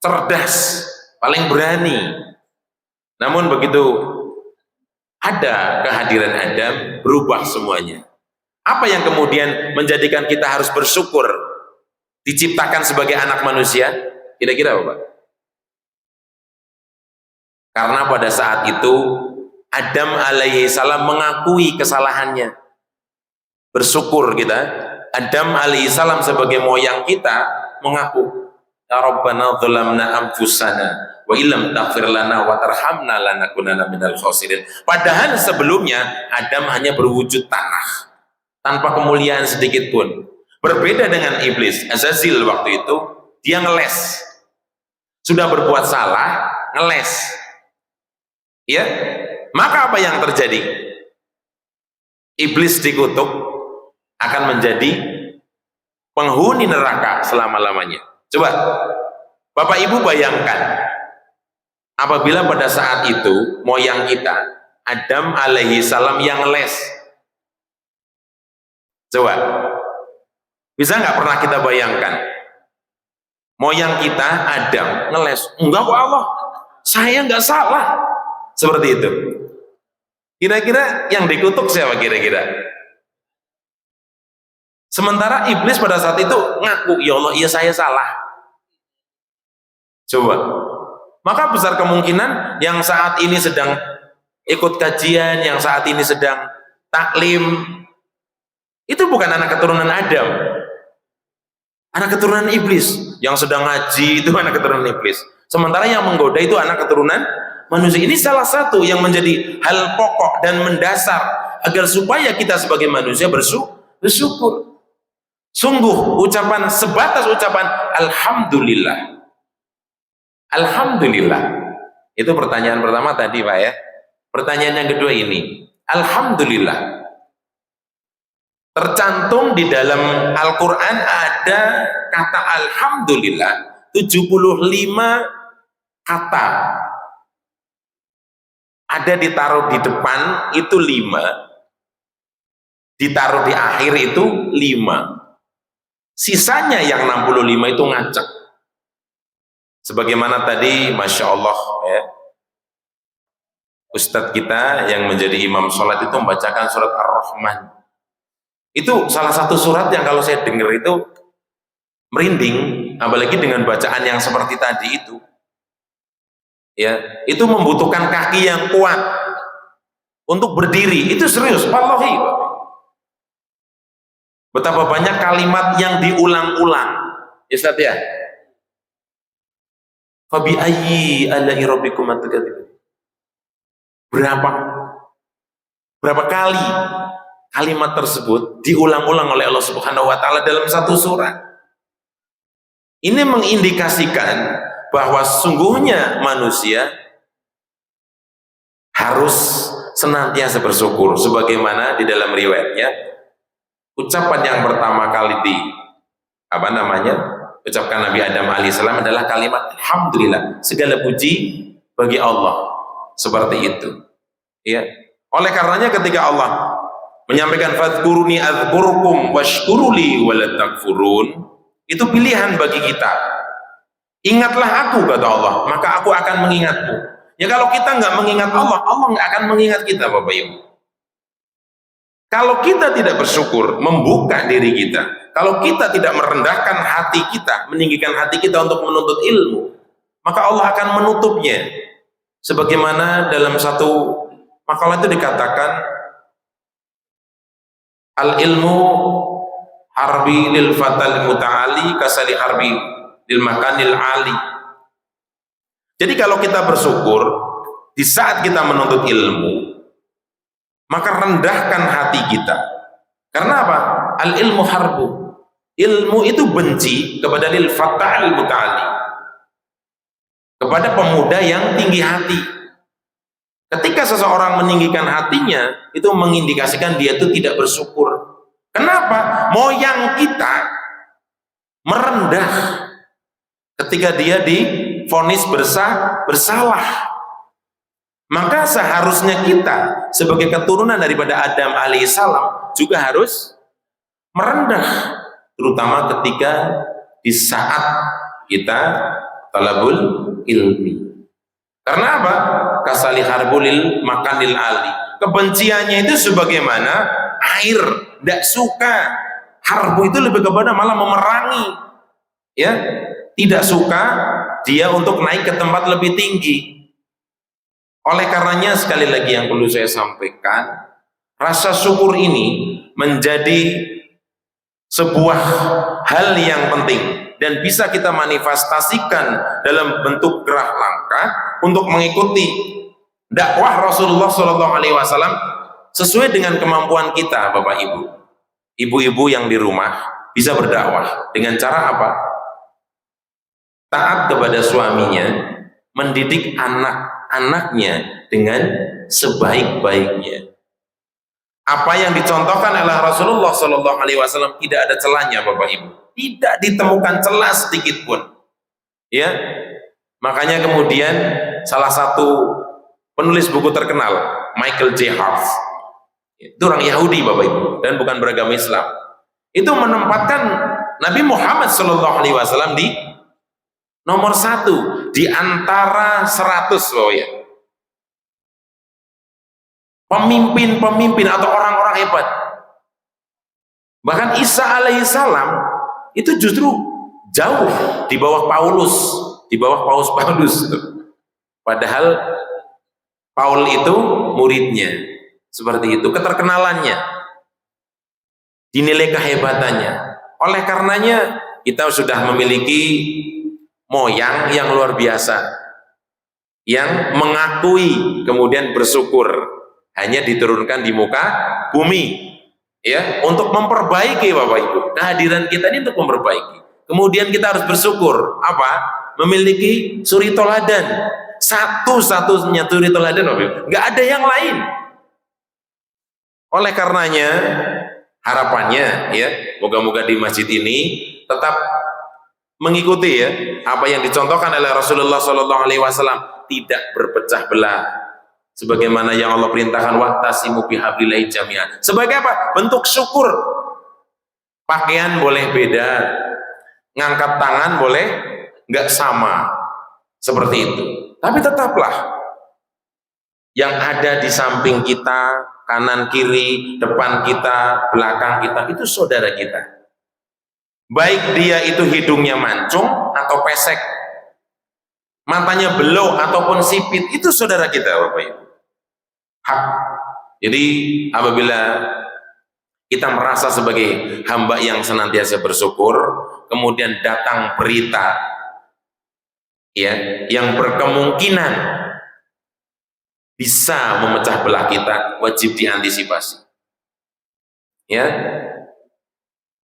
cerdas, paling berani. Namun begitu ada kehadiran Adam, berubah semuanya. Apa yang kemudian menjadikan kita harus bersyukur diciptakan sebagai anak manusia? Kira-kira apa Pak? Karena pada saat itu Adam alaihi salam mengakui kesalahannya. Bersyukur kita, Adam alaihi salam sebagai moyang kita mengaku, ya Rabbana dzalamna anfusana wa illam taghfir lana wa tarhamna lanakunanna minal khasirin. Padahal sebelumnya Adam hanya berwujud tanah, tanpa kemuliaan sedikit pun. Berbeda dengan iblis, Azazil waktu itu, dia ngeles. Sudah berbuat salah, ngeles. Ya, maka apa yang terjadi? Iblis dikutuk akan menjadi penghuni neraka selama-lamanya. Coba Bapak Ibu bayangkan, apabila pada saat itu moyang kita Adam alaihi salam yang les. Coba, bisa nggak pernah kita bayangkan moyang kita Adam ngeles? Enggak kok Allah, saya nggak salah. Seperti itu. Kira-kira yang dikutuk siapa kira-kira? Sementara iblis pada saat itu ngaku, ya Allah, iya saya salah. Coba. Maka besar kemungkinan yang saat ini sedang ikut kajian, yang saat ini sedang taklim, itu bukan anak keturunan Adam. Anak keturunan iblis. Yang sedang ngaji itu anak keturunan iblis. Sementara yang menggoda itu anak keturunan manusia. Ini salah satu yang menjadi hal pokok dan mendasar agar supaya kita sebagai manusia bersyukur. Sungguh ucapan, sebatas ucapan alhamdulillah. Alhamdulillah. Itu pertanyaan pertama tadi Pak ya. Pertanyaan yang kedua ini, alhamdulillah. Tercantum di dalam Al-Qur'an ada kata alhamdulillah 75 kata. ada ditaruh di depan itu 5, ditaruh di akhir itu 5, sisanya yang 65 itu ngacak. Sebagaimana tadi Masya Allah ya, Ustadz kita yang menjadi imam sholat itu membacakan surat Ar-Rahman. Itu salah satu surat yang kalau saya dengar itu merinding, apalagi dengan bacaan yang seperti tadi itu. Ya, itu membutuhkan kaki yang kuat untuk berdiri. Itu serius, wallahi. Betapa banyak kalimat yang diulang-ulang. Ya Ustaz ya. Fabi ayyi ala'i rabbikum at-tukadzibun. Berapa kali kalimat tersebut diulang-ulang oleh Allah Subhanahu wa taala dalam satu surat. Ini mengindikasikan bahwa sungguhnya manusia harus senantiasa bersyukur, sebagaimana di dalam riwayatnya ucapan yang pertama kali ucapkan Nabi Adam alaihissalam adalah kalimat alhamdulillah, segala puji bagi Allah, seperti itu ya. Oleh karenanya ketika Allah menyampaikan fadhkuruni adzkurkum washkuruli wala takfurun, itu pilihan bagi kita. Ingatlah aku, kata Allah, maka aku akan mengingatmu. Ya kalau kita nggak mengingat Allah, Allah nggak akan mengingat kita, Bapak Ibu. Kalau kita tidak bersyukur, membuka diri kita, kalau kita tidak merendahkan hati kita, meninggikan hati kita untuk menuntut ilmu, maka Allah akan menutupnya. Sebagaimana dalam satu makalah itu dikatakan, al-ilmu harbi lil fatal muta'ali kasali harbi lil makanil ali. Jadi kalau kita bersyukur di saat kita menuntut ilmu, maka rendahkan hati kita. Karena apa? Al-ilmu harbu. Ilmu itu benci kepada lil fatal muta'ali, kepada pemuda yang tinggi hati. Ketika seseorang meninggikan hatinya, itu mengindikasikan dia itu tidak bersyukur. Kenapa? Moyang kita merendah ketika dia divonis bersalah. Maka seharusnya kita sebagai keturunan daripada Adam alaihissalam juga harus merendah, terutama ketika di saat kita talabul ilmi. Karena apa? Kasali harbulil makanil ali. Kebenciannya itu sebagaimana air, tidak suka. Harbu itu lebih kepada malah memerangi, ya, tidak suka dia untuk naik ke tempat lebih tinggi. Oleh karenanya sekali lagi yang perlu saya sampaikan, rasa syukur ini menjadi sebuah hal yang penting dan bisa kita manifestasikan dalam bentuk gerak langkah untuk mengikuti dakwah Rasulullah SAW sesuai dengan kemampuan kita, Bapak Ibu. Ibu-ibu yang di rumah bisa berdakwah dengan cara apa? Taat kepada suaminya, mendidik anak-anaknya dengan sebaik-baiknya. Apa yang dicontohkan oleh Rasulullah SAW tidak ada celahnya, Bapak Ibu. Tidak ditemukan celah sedikit pun. Ya, makanya kemudian salah satu penulis buku terkenal, Michael J. Hart, itu orang Yahudi, Bapak Ibu, dan bukan beragama Islam. Itu menempatkan Nabi Muhammad SAW di nomor 1 di antara 100 pemimpin-pemimpin atau orang-orang hebat. Bahkan Isa alaihissalam itu justru jauh di bawah Paulus, di bawah Paulus. Padahal Paul itu muridnya, seperti itu keterkenalannya, dinilai kehebatannya. Oleh karenanya kita sudah memiliki moyang yang luar biasa, yang mengakui kemudian bersyukur hanya diturunkan di muka bumi, ya, untuk memperbaiki, Bapak Ibu. Kehadiran kita ini untuk memperbaiki. Kemudian kita harus bersyukur apa? Memiliki suri toladan, satu-satunya suri toladan, Bapak Ibu. Nggak ada yang lain. Oleh karenanya harapannya, ya, moga-moga di masjid ini tetap mengikuti, ya, apa yang dicontohkan oleh Rasulullah SAW, tidak berpecah belah, Sebagaimana yang Allah perintahkan, wa'tasimu bihablillahi jami'an. Sebagai apa? Bentuk syukur. Pakaian boleh beda, ngangkat tangan boleh nggak sama, seperti itu. Tapi tetaplah yang ada di samping kita, kanan kiri, depan kita, belakang kita, itu saudara kita. Baik dia itu hidungnya mancung atau pesek, matanya belau ataupun sipit, itu saudara kita, Bapak Ibu. Hak. Jadi apabila kita merasa sebagai hamba yang senantiasa bersyukur, kemudian datang berita ya yang berkemungkinan bisa memecah belah kita, wajib diantisipasi. Ya,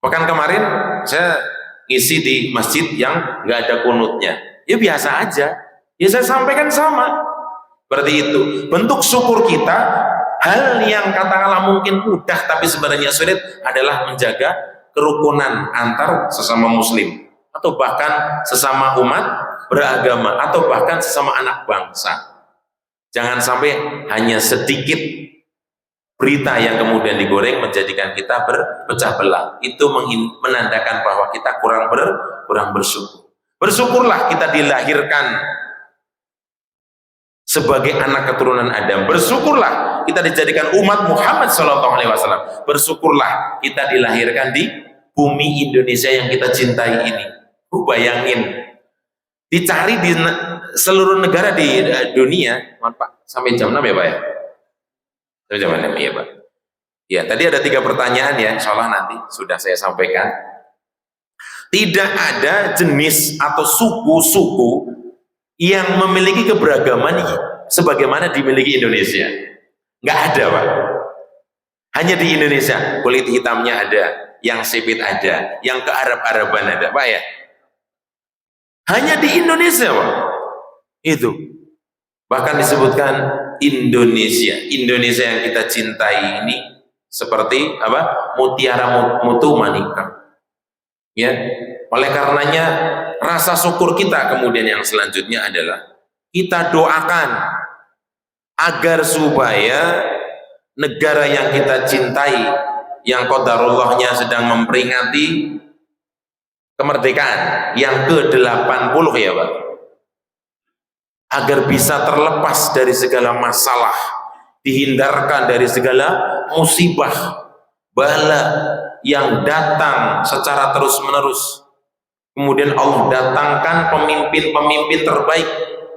pekan kemarin saya ngisi di masjid yang nggak ada kunutnya, ya biasa aja, ya saya sampaikan sama, berarti itu bentuk syukur kita. Hal yang katakanlah mungkin mudah tapi sebenarnya sulit adalah menjaga kerukunan antar sesama muslim, atau bahkan sesama umat beragama, atau bahkan sesama anak bangsa. Jangan sampai hanya sedikit berita yang kemudian digoreng menjadikan kita berpecah belah. Itu menandakan bahwa kita kurang bersyukur. Bersyukurlah kita dilahirkan sebagai anak keturunan Adam. Bersyukurlah kita dijadikan umat Muhammad SAW. Bersyukurlah kita dilahirkan di bumi Indonesia yang kita cintai ini. Bayangin, dicari di seluruh negara di dunia. Mohon Pak, sampai jam 6 ya Pak ya? Sampai jam 6 ya Pak. Ya, tadi ada 3 pertanyaan ya, insya Allah nanti sudah saya sampaikan. Tidak ada jenis atau suku-suku yang memiliki keberagaman sebagaimana dimiliki Indonesia. Nggak ada Pak. Hanya di Indonesia kulit hitamnya ada, yang sipit ada, yang ke Arab-Araban ada Pak ya. Hanya di Indonesia Pak. Itu bahkan disebutkan Indonesia yang kita cintai ini seperti apa? Mutiara mutu manika. Ya, oleh karenanya rasa syukur kita kemudian yang selanjutnya adalah kita doakan agar supaya negara yang kita cintai, yang qadarullahnya sedang memperingati kemerdekaan yang ke-80 ya Pak, agar bisa terlepas dari segala masalah, dihindarkan dari segala musibah, bala yang datang secara terus-menerus. Kemudian Allah datangkan pemimpin-pemimpin terbaik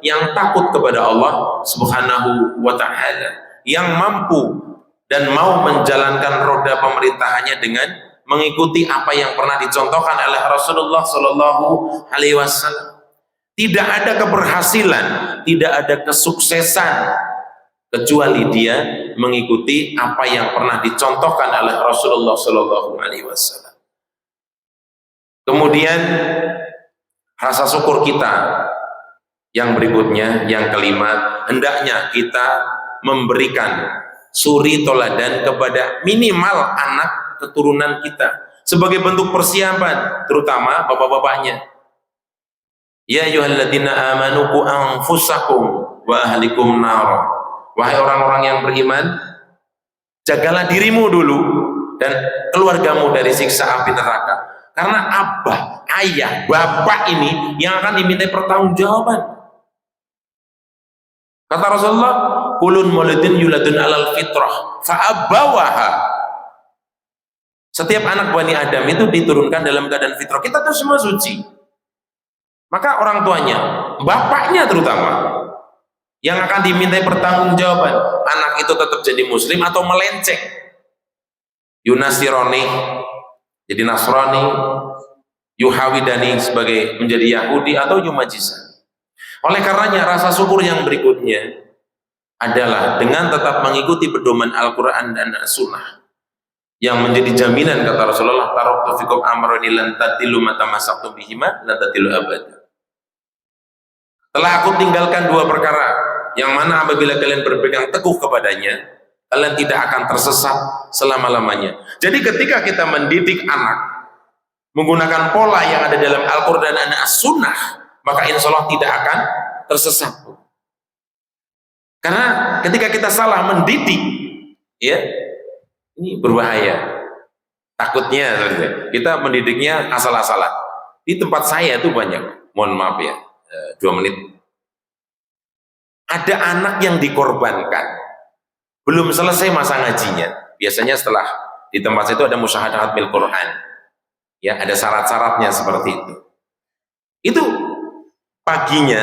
yang takut kepada Allah Subhanahu wa ta'ala, yang mampu dan mau menjalankan roda pemerintahannya dengan mengikuti apa yang pernah dicontohkan oleh Rasulullah Sallallahu Alaihi Wasallam. Tidak ada keberhasilan, tidak ada kesuksesan kecuali dia mengikuti apa yang pernah dicontohkan oleh Rasulullah Sallallahu Alaihi Wasallam. Kemudian rasa syukur kita yang berikutnya, yang kelima, hendaknya kita memberikan suri toladan kepada minimal anak keturunan kita sebagai bentuk persiapan, terutama bapak-bapaknya. Ya ayyuhalladzina amanu qu anfusakum wa ahlikum nar. Wahai orang-orang yang beriman, jagalah dirimu dulu dan keluargamu dari siksa api neraka. Karena abah, ayah, bapak ini yang akan dimintai pertanggungjawaban. Kata Rasulullah, kulun mauludin yuladun alal fitrah fa'abawaha. Setiap anak Bani Adam itu diturunkan dalam keadaan fitrah. Kita tuh semua suci. Maka orang tuanya, bapaknya terutama, yang akan dimintai pertanggungjawaban, anak itu tetap jadi muslim atau melenceng, yunasironi jadi Nasrani, yuhawidani sebagai menjadi Yahudi, atau yumajisan. Oleh karenanya rasa syukur yang berikutnya adalah dengan tetap mengikuti pedoman Al-Quran dan As-Sunnah yang menjadi jaminan, kata Rasulullah, taraktu fikum amrani lan tadillu ma tamassaktum bihima lan tadillu abada. Telah aku tinggalkan 2 perkara yang mana apabila kalian berpegang teguh kepadanya, kalian tidak akan tersesat selama-lamanya. Jadi ketika kita mendidik anak menggunakan pola yang ada dalam Al-Quran dan As-Sunnah, maka insya Allah tidak akan tersesat. Karena ketika kita salah mendidik, ya, ini berbahaya. Takutnya kita mendidiknya asal-asalan. Di tempat saya itu banyak, mohon maaf ya, 2 menit. Ada anak yang dikorbankan, belum selesai masa ngajinya. Biasanya setelah di tempat saya itu ada musyahadah khatmil Quran. Ya, ada syarat-syaratnya seperti itu. Itu paginya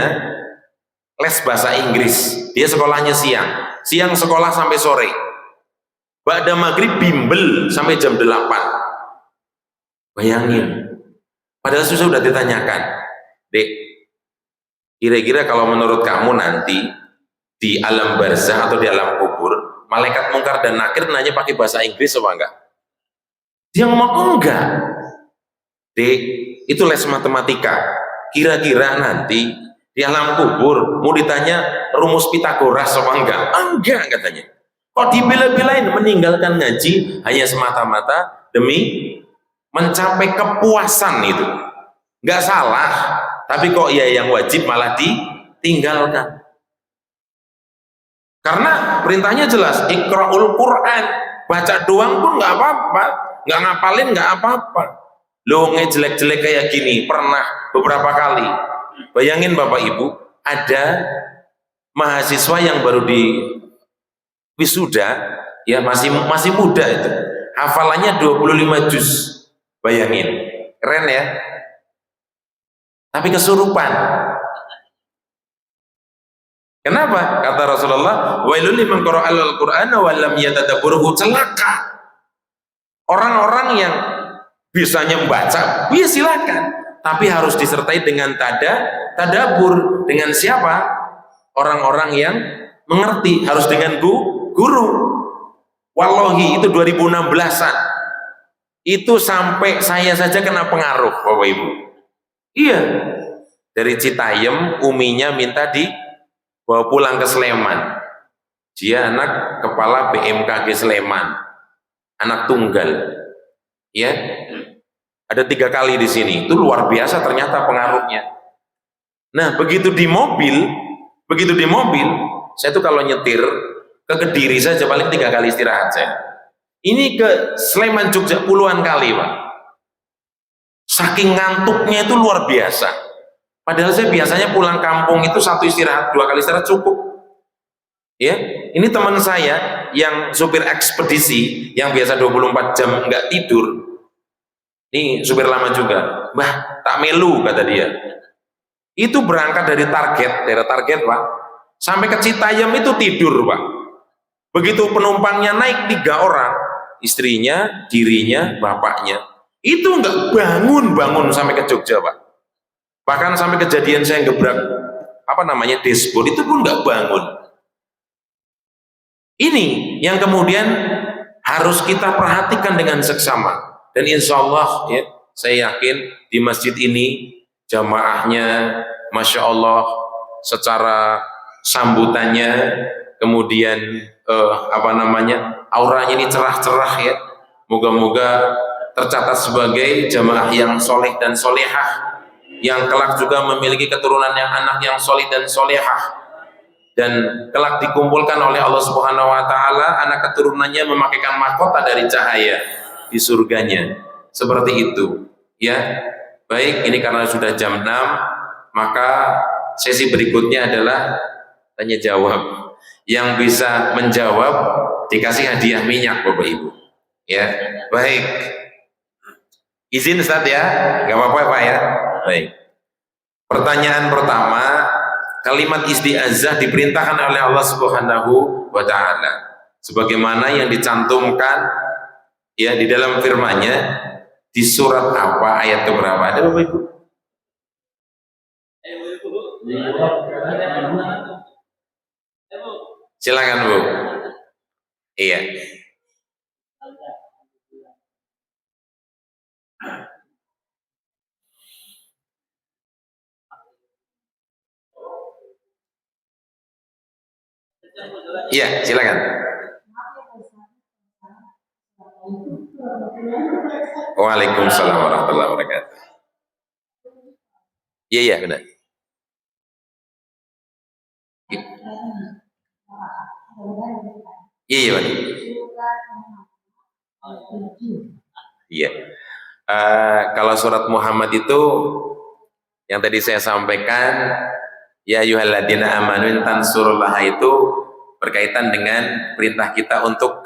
les bahasa Inggris, dia sekolahnya siang sekolah sampai sore, ba'da maghrib bimbel sampai jam 8. Bayangin, padahal sudah ditanyakan, Dek, kira-kira kalau menurut kamu nanti di alam barzah atau di alam kubur, malaikat mungkar dan nakir nanya pakai bahasa Inggris apa enggak? Dia ngomong enggak. Dek, itu les matematika, kira-kira nanti di alam kubur mau ditanya rumus Pitagoras apa enggak? Enggak katanya. Kok dibela-belain meninggalkan ngaji hanya semata-mata demi mencapai kepuasan itu. Enggak salah, tapi kok ya yang wajib malah ditinggalkan. Karena perintahnya jelas, Iqra'ul Quran, baca doang pun enggak apa-apa, enggak ngapalin enggak apa-apa. Loh, ngejelek-jelek kayak gini pernah beberapa kali. Bayangin Bapak Ibu, ada mahasiswa yang baru di wisuda, ya masih muda itu, hafalannya 25 juz. Bayangin, keren ya. Tapi kesurupan. Kenapa? Kata Rasulullah, wailul liman qara'al Qur'ana wa lam yatadabbaruhu, celaka orang-orang yang bisanya membaca, ya silakan, tapi harus disertai dengan tadabbur. Dengan siapa? Orang-orang yang mengerti, harus dengan guru. Wallahi itu 2016-an. Itu sampai saya saja kena pengaruh, Bapak Ibu. Iya. Dari Citayam, uminya minta dibawa pulang ke Sleman. Dia anak kepala BMKG Sleman, anak tunggal. Ya, ada 3 kali di sini. Itu luar biasa ternyata pengaruhnya. Nah, begitu di mobil, saya tuh kalau nyetir ke Kediri saja paling 3 kali istirahat saya. Ini ke Sleman Jogja puluhan kali, Pak. Saking ngantuknya itu luar biasa. Padahal saya biasanya pulang kampung itu 1 istirahat, 2 kali istirahat cukup. Ya, ini teman saya yang supir ekspedisi yang biasa 24 jam nggak tidur. Ini supir lama juga. Bah, tak melu kata dia. Itu berangkat dari daerah target, Pak. Sampai ke Citayam itu tidur, Pak. Begitu penumpangnya naik 3 orang, istrinya, dirinya, bapaknya, itu nggak bangun sampai ke Jogja, Pak. Bahkan sampai kejadian saya gebrak dashboard itu pun nggak bangun. Ini yang kemudian harus kita perhatikan dengan seksama. Dan insya Allah ya, saya yakin di masjid ini jamaahnya Masya Allah, secara sambutannya, kemudian auranya ini cerah-cerah ya. Moga-moga tercatat sebagai jamaah yang soleh dan solehah, yang kelak juga memiliki keturunan yang anak yang soleh dan solehah, dan kelak dikumpulkan oleh Allah Subhanahu wa taala anak keturunannya memakaikan mahkota dari cahaya di surganya. Seperti itu ya. Baik, ini karena sudah jam 6, maka sesi berikutnya adalah tanya jawab. Yang bisa menjawab dikasih hadiah minyak, Bapak Ibu ya. Baik, izin Ustaz ya, nggak apa-apa Pak ya. Baik, pertanyaan pertama, kalimat isti'azah diperintahkan oleh Allah Subhanahu wa taala sebagaimana yang dicantumkan ya di dalam firman-Nya di surat apa, ayat keberapa? Ada Bapak Ibu? Silakan Bu. Iya. Iya, silakan. Waalaikumsalam warahmatullahi wabarakatuh. Iya, benar. Iya, iya, Pak. Iya. Kalau surat Muhammad itu yang tadi saya sampaikan, ya ayyuhalladzina amanu tansurullaha, itu berkaitan dengan perintah kita untuk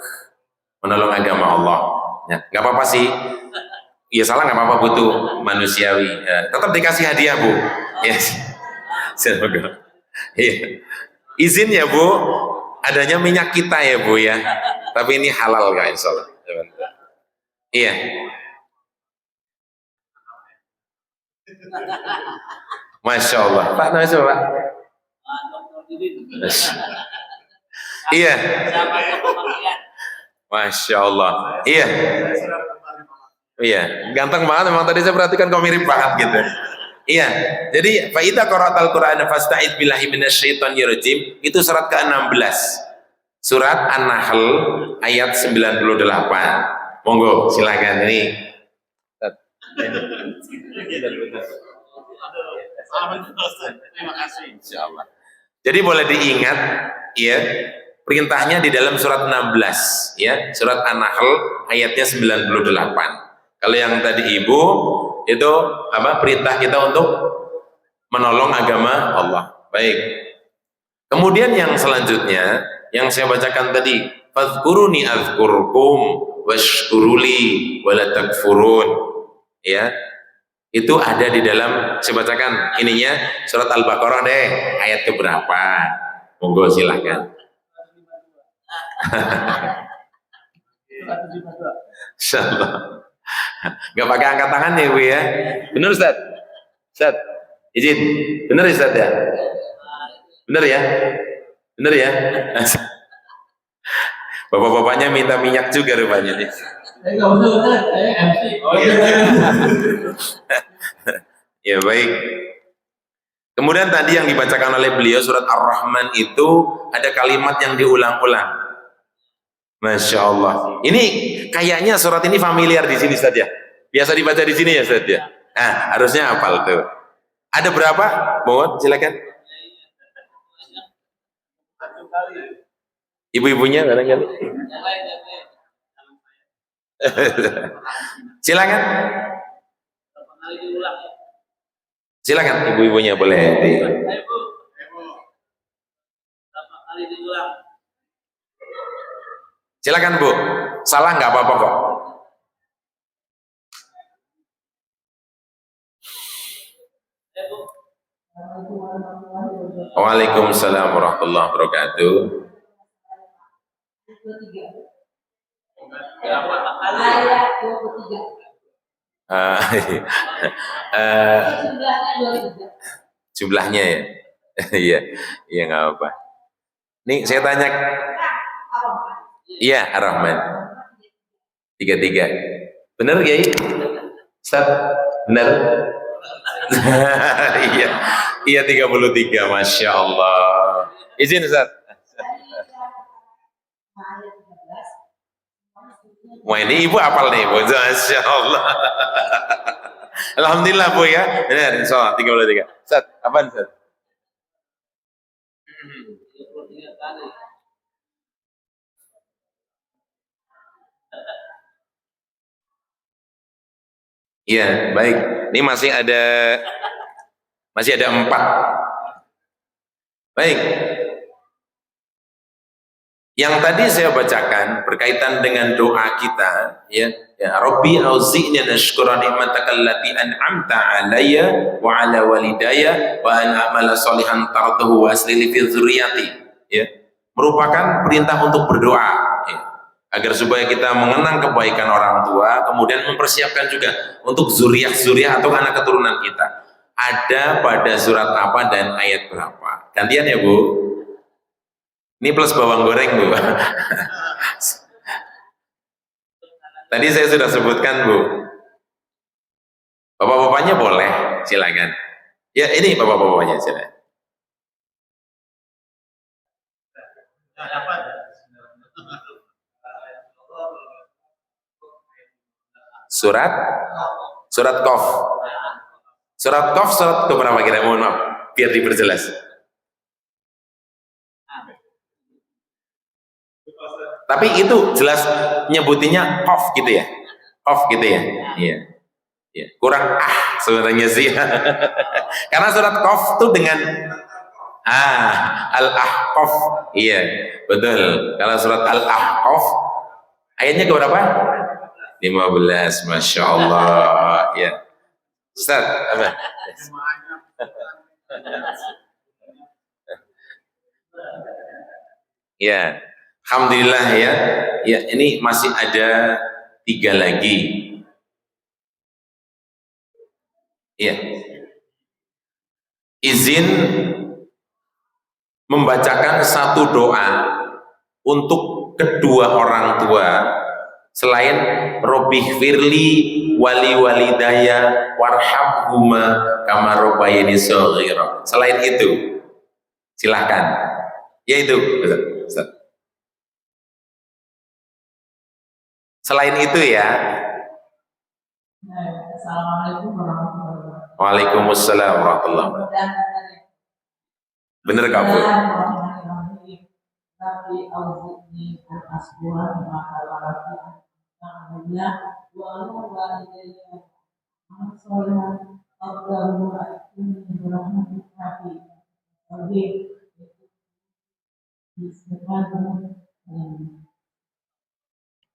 menolong agama Allah. Ya, nggak apa-apa sih. Iya salah nggak apa-apa, butuh manusiawi. Ya, tetap dikasih hadiah Bu. Yes. Semoga. Iya. Izin ya Bu, adanya minyak kita ya Bu ya. Tapi ini halal kan insya Allah. Iya. Masya Allah. Pak, nama siapa Pak? Iya. Masya Allah. Iya. Iya. Ganteng banget memang, tadi saya perhatikan kau mirip banget gitu. Iya. Jadi fa idza qara'tal Qur'ana fasta'id billahi minasyaitonir rajim, itu surat ke-16. Surat An-Nahl ayat 98. Monggo silakan ini. Terima kasih. Insyaallah. Jadi boleh diingat ya, perintahnya di dalam surat 16 ya, surat An-Nahl ayatnya 98. Kalau yang tadi Ibu itu apa, perintah kita untuk menolong agama Allah. Baik. Kemudian yang selanjutnya yang saya bacakan tadi, fadhkuruni adzkurkum washkuruli wala takfurun. Ya. Itu ada di dalam, saya bacakan ininya surat Al-Baqarah deh, ayat keberapa? Monggo silahkan. Insyaallah. Nggak pakai angkat tangan ya Bu ya? Benar Ustaz? Ustaz, izin. Benar Ustaz ya? Benar ya? Benar ya? Bapak-bapaknya minta minyak juga rupanya nih. Oh iya. Ya baik. Kemudian tadi yang dibacakan oleh beliau surat Ar-Rahman itu ada kalimat yang diulang-ulang. Masya Allah. Ini kayaknya surat ini familiar di sini Ustaz ya. Biasa dibaca di sini ya Ustaz ya. Nah, harusnya hafal tuh. Ada berapa? Mohon silakan. Ibu-ibunya kadang-kadang. Silakan. Silakan ibu-ibunya boleh. Silakan Bu. Salah nggak apa-apa kok. Waalaikumsalam warahmatullahi wabarakatuh. Jumlahnya ya. Iya, iya nggak apa. Nih saya tanya. Iya, Ar-Rahman. 33. Benar Kiai? Ustaz, benar? Iya. Iya 33, Masya Allah. Izin Ustaz. Wah ini Ibu apal nih Bu, Masya Allah. Alhamdulillah Bu ya. Benar, insya Allah 33. Ustaz, apaan Ustaz? Iya, baik. Ini masih ada 4. Baik. Yang tadi saya bacakan berkaitan dengan doa kita, ya, ya Rabbi auzi'ni an ashkura ni'mataka allati an'amta 'alayya wa 'ala walidayya wa an a'mala sholihan tardahu wa asli li fi dzurriyyati, ya. Merupakan perintah untuk berdoa, ya, agar supaya kita mengenang kebaikan orang tua, kemudian mempersiapkan juga untuk zuriat-zuriat atau anak keturunan kita. Ada pada surat apa dan ayat berapa? Gantian ya Bu. Ini plus bawang goreng Bu. Tadi saya sudah sebutkan Bu. Bapak-bapaknya boleh, silakan. Ya ini bapak-bapaknya silakan. Surat Qaf. Surat Qaf surat keberapa kira? Mohon maaf, biar diperjelas. Tapi itu jelas nyebutinnya qaf gitu ya. Qaf gitu ya. Iya. Iya. Kurang sebenarnya sih. Karena surat qaf tuh dengan Al-Ahqaf. Iya, betul. Kalau surat Al-Ahqaf ayatnya ke berapa? 15. Masya Allah. Ya. Ustaz, apa? Ya, alhamdulillah ya. Ya, ini masih ada 3 lagi. Ya. Izin membacakan satu doa untuk kedua orang tua selain Robbih firli wali walidaya warhamhuma kama rabbayani shaghira. Selain itu silahkan, yaitu Ustaz. Selain itu ya. Assalamualaikum warahmatullahi wabarakatuh. Waalaikumsalam warahmatullahi wabarakatuh. Bener gak Bu? Tapi auzubi al-asbuhan maka walafi'ah alhamdulillah wa walidayya masolah Allahu akbar berahmati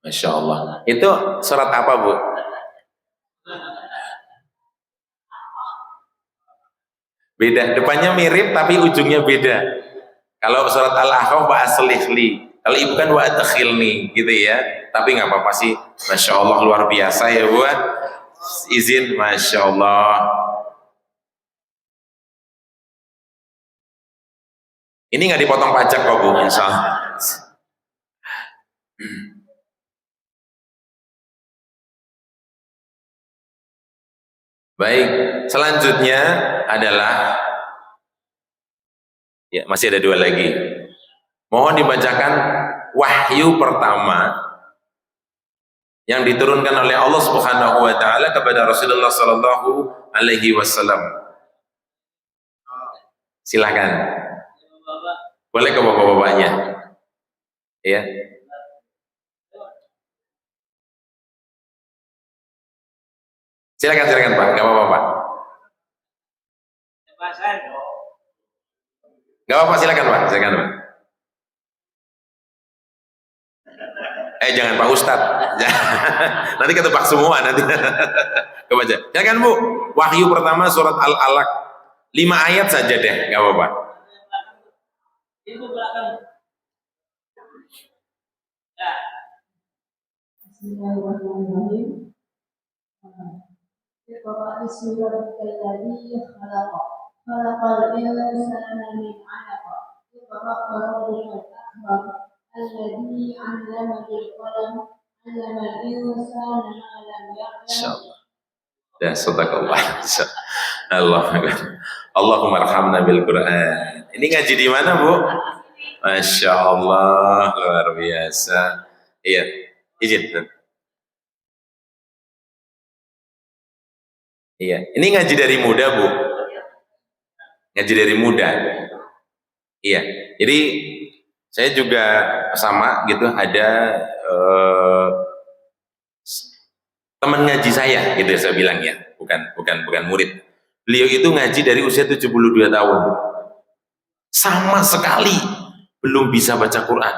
Masya Allah. Itu surat apa Bu? Beda, depannya mirip tapi ujungnya beda. Kalau surat Al-Ahqaf wa aslihli, kalau ibu kan wa adkhilni gitu ya. Tapi nggak apa-apa sih. Masya Allah luar biasa ya Bu. Izin, Masya Allah. Ini nggak dipotong pajak kok Bu, insya Allah. Baik, selanjutnya adalah ya masih ada 2 lagi. Mohon dibacakan wahyu pertama yang diturunkan oleh Allah Subhanahu wa taala kepada Rasulullah sallallahu alaihi wasallam. Silakan. Boleh ke bapak-bapaknya. Ya. Silakan Pak, nggak apa-apa Pak. Nggak apa-apa, silakan Pak. Jangan Pak Ustadz. Nanti ketebak semua nanti. Coba aja. Silakan Bu. Wahyu pertama surat Al-Alaq. 5 ayat saja deh, nggak apa-apa. Bismillahirrahmanirrahim. Iqra bismi rabbikal ladzi khalaq. Khalaqal insana min 'alaq. Iqra wa rabbukal akbar. Alladzi 'allama bil qalam. 'Allamal insana ma lam ya'lam. Insyaallah. Ya sadaqallah. Allahumma arhamna bil Qur'an. Ini ngaji di mana, Bu? Masya Allah, luar biasa. Iya, izin. Iya, ini ngaji dari muda Bu. Ngaji dari muda. Iya, jadi saya juga sama gitu, ada teman ngaji saya gitu saya bilang ya, bukan murid. Beliau itu ngaji dari usia 72 tahun. Sama sekali belum bisa baca Quran.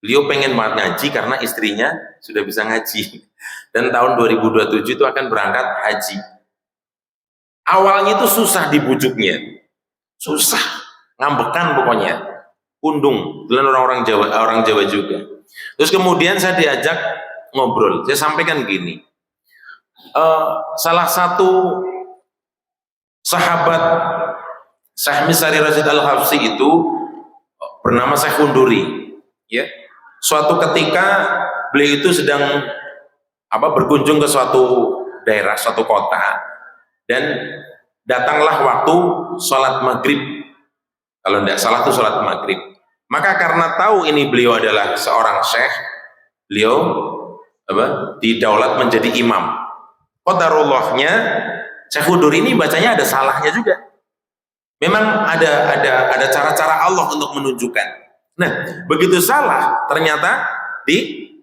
Beliau pengen banget ngaji karena istrinya sudah bisa ngaji. Dan tahun 2027 itu akan berangkat haji. Awalnya itu susah dibujuknya. Susah, ngambekan pokoknya. Undung, dengan orang Jawa juga. Terus kemudian saya diajak ngobrol. Saya sampaikan gini. Salah satu sahabat Syekh Misari Rasyid Al-Hafsi itu bernama Syekh Unduri. Ya. Suatu ketika beliau itu sedang berkunjung ke suatu daerah, suatu kota, dan datanglah waktu sholat maghrib. Kalau tidak salah itu sholat maghrib. Maka karena tahu ini beliau adalah seorang syekh, beliau didaulat menjadi imam. Qadarullahnya Syekh Unduri ini bacanya ada salahnya juga. Memang ada cara-cara Allah untuk menunjukkan. Nah, begitu salah ternyata dikoreksi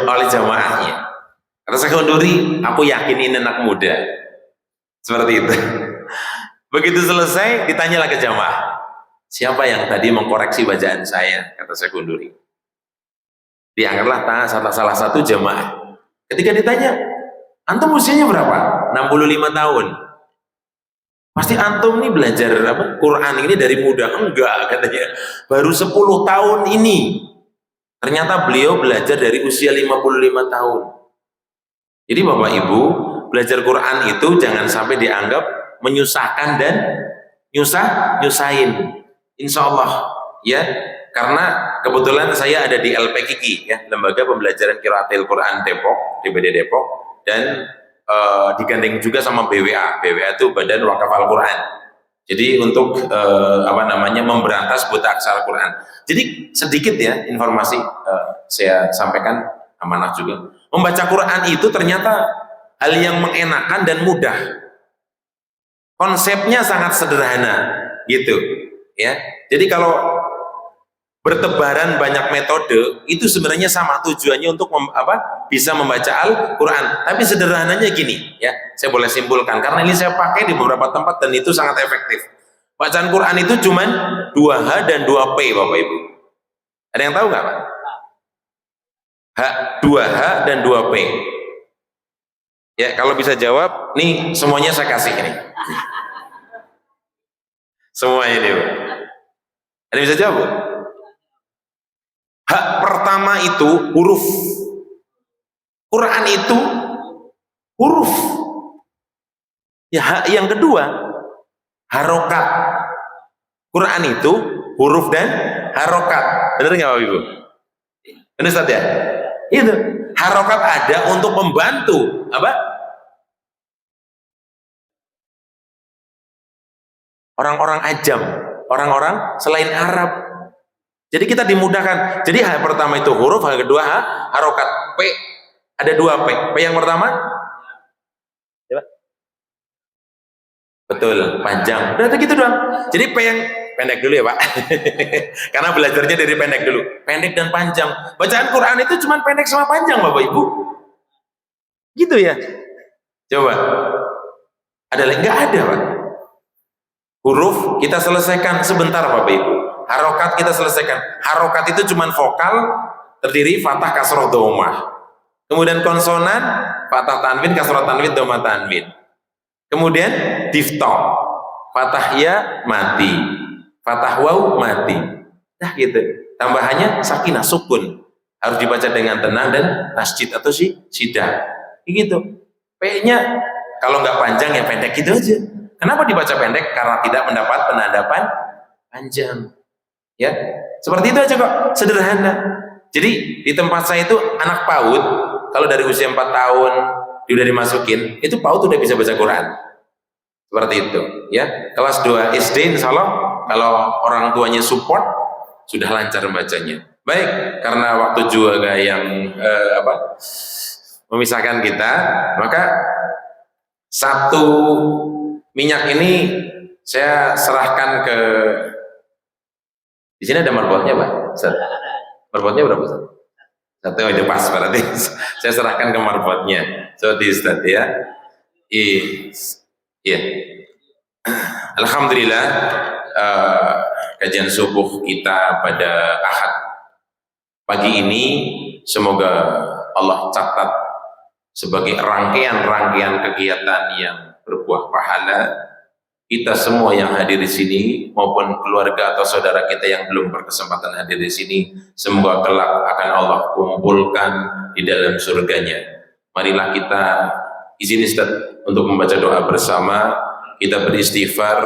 oleh jamaahnya. Kata saya Unduri, aku yakin ini anak muda. Seperti itu. Begitu selesai, ditanyalah ke jamaah. Siapa yang tadi mengkoreksi bacaan saya? Kata saya Unduri. Diangkatlah salah satu jamaah. Ketika ditanya, antum usianya berapa? 65 tahun. Pasti antum nih belajar Quran ini dari muda. Enggak, katanya. Baru 10 tahun ini. Ternyata beliau belajar dari usia 55 tahun. Jadi Bapak Ibu, belajar Quran itu jangan sampai dianggap menyusahkan dan nyusahin. Insya Allah, ya. Karena kebetulan saya ada di LPKI, ya, Lembaga Pembelajaran Qiraatil Quran Depok, DPD Depok, dan digandeng juga sama BWA. BWA itu Badan Wakaf Al-Quran. Jadi untuk memberantas buta aksara Quran. Jadi sedikit ya informasi saya sampaikan, amanah juga. Membaca Quran itu ternyata hal yang mengenakan dan mudah. Konsepnya sangat sederhana, gitu. Ya. Jadi kalau bertebaran banyak metode itu sebenarnya sama tujuannya untuk bisa membaca Al-Quran, tapi sederhananya gini ya, saya boleh simpulkan karena ini saya pakai di beberapa tempat dan itu sangat efektif. Bacaan Quran itu cuman 2H dan 2P Bapak Ibu. Ada yang tahu nggak Pak? 2H dan 2P. Ya, kalau bisa jawab nih semuanya saya kasih ini. Semuanya ini Pak. Ada yang bisa jawab? Hak pertama itu huruf. Quran itu huruf. Ya, hak yang kedua harokat. Quran itu huruf dan harokat. Benar nggak Bapak Ibu? Benar Ustaz ya? Itu harokat ada untuk membantu orang-orang ajam, orang-orang selain Arab. Jadi kita dimudahkan. Jadi hak pertama itu huruf, hak kedua harokat. P ada 2 P. P yang pertama, coba. Betul, panjang. Udah gitu doang. Jadi P yang pendek dulu ya Pak. Karena belajarnya dari pendek dulu. Pendek dan panjang. Bacaan Quran itu cuma pendek sama panjang Bapak Ibu. Gitu ya. Coba. Ada lagi? Nggak ada Pak. Huruf kita selesaikan sebentar Bapak Ibu. Harokat kita selesaikan. Harokat itu cuma vokal terdiri fathah kasroh dhammah. Kemudian konsonan fathah tanwin kasroh tanwin dhammah tanwin. Kemudian diftong, fathah ya mati, fathah waw mati. Nah gitu. Tambahannya sakinah sukun. Harus dibaca dengan tenang dan tasjid atau sidah. Gitu. P-nya kalau nggak panjang ya pendek gitu aja. Kenapa dibaca pendek? Karena tidak mendapat penadapan panjang. Ya, seperti itu aja kok, sederhana. Jadi di tempat saya itu anak PAUD, kalau dari usia 4 tahun dia udah dimasukin, itu PAUD udah bisa baca Quran. Seperti itu, ya. Kelas 2 SD insya Allah kalau orang tuanya support sudah lancar membacanya. Baik, karena waktu juga yang memisahkan kita, maka satu minyak ini saya serahkan ke. Di sini ada marbotnya Pak? Marbotnya berapa Ustaz? 1 aja pas berarti. Saya serahkan ke marbotnya. Seperti Ustaz ya. Iya. Alhamdulillah kajian subuh kita pada Ahad pagi ini semoga Allah catat sebagai rangkaian-rangkaian kegiatan yang berbuah pahala. Kita semua yang hadir di sini maupun keluarga atau saudara kita yang belum berkesempatan hadir di sini, semoga kelak akan Allah kumpulkan di dalam surganya. Marilah kita izin Ustaz untuk membaca doa bersama, kita beristighfar,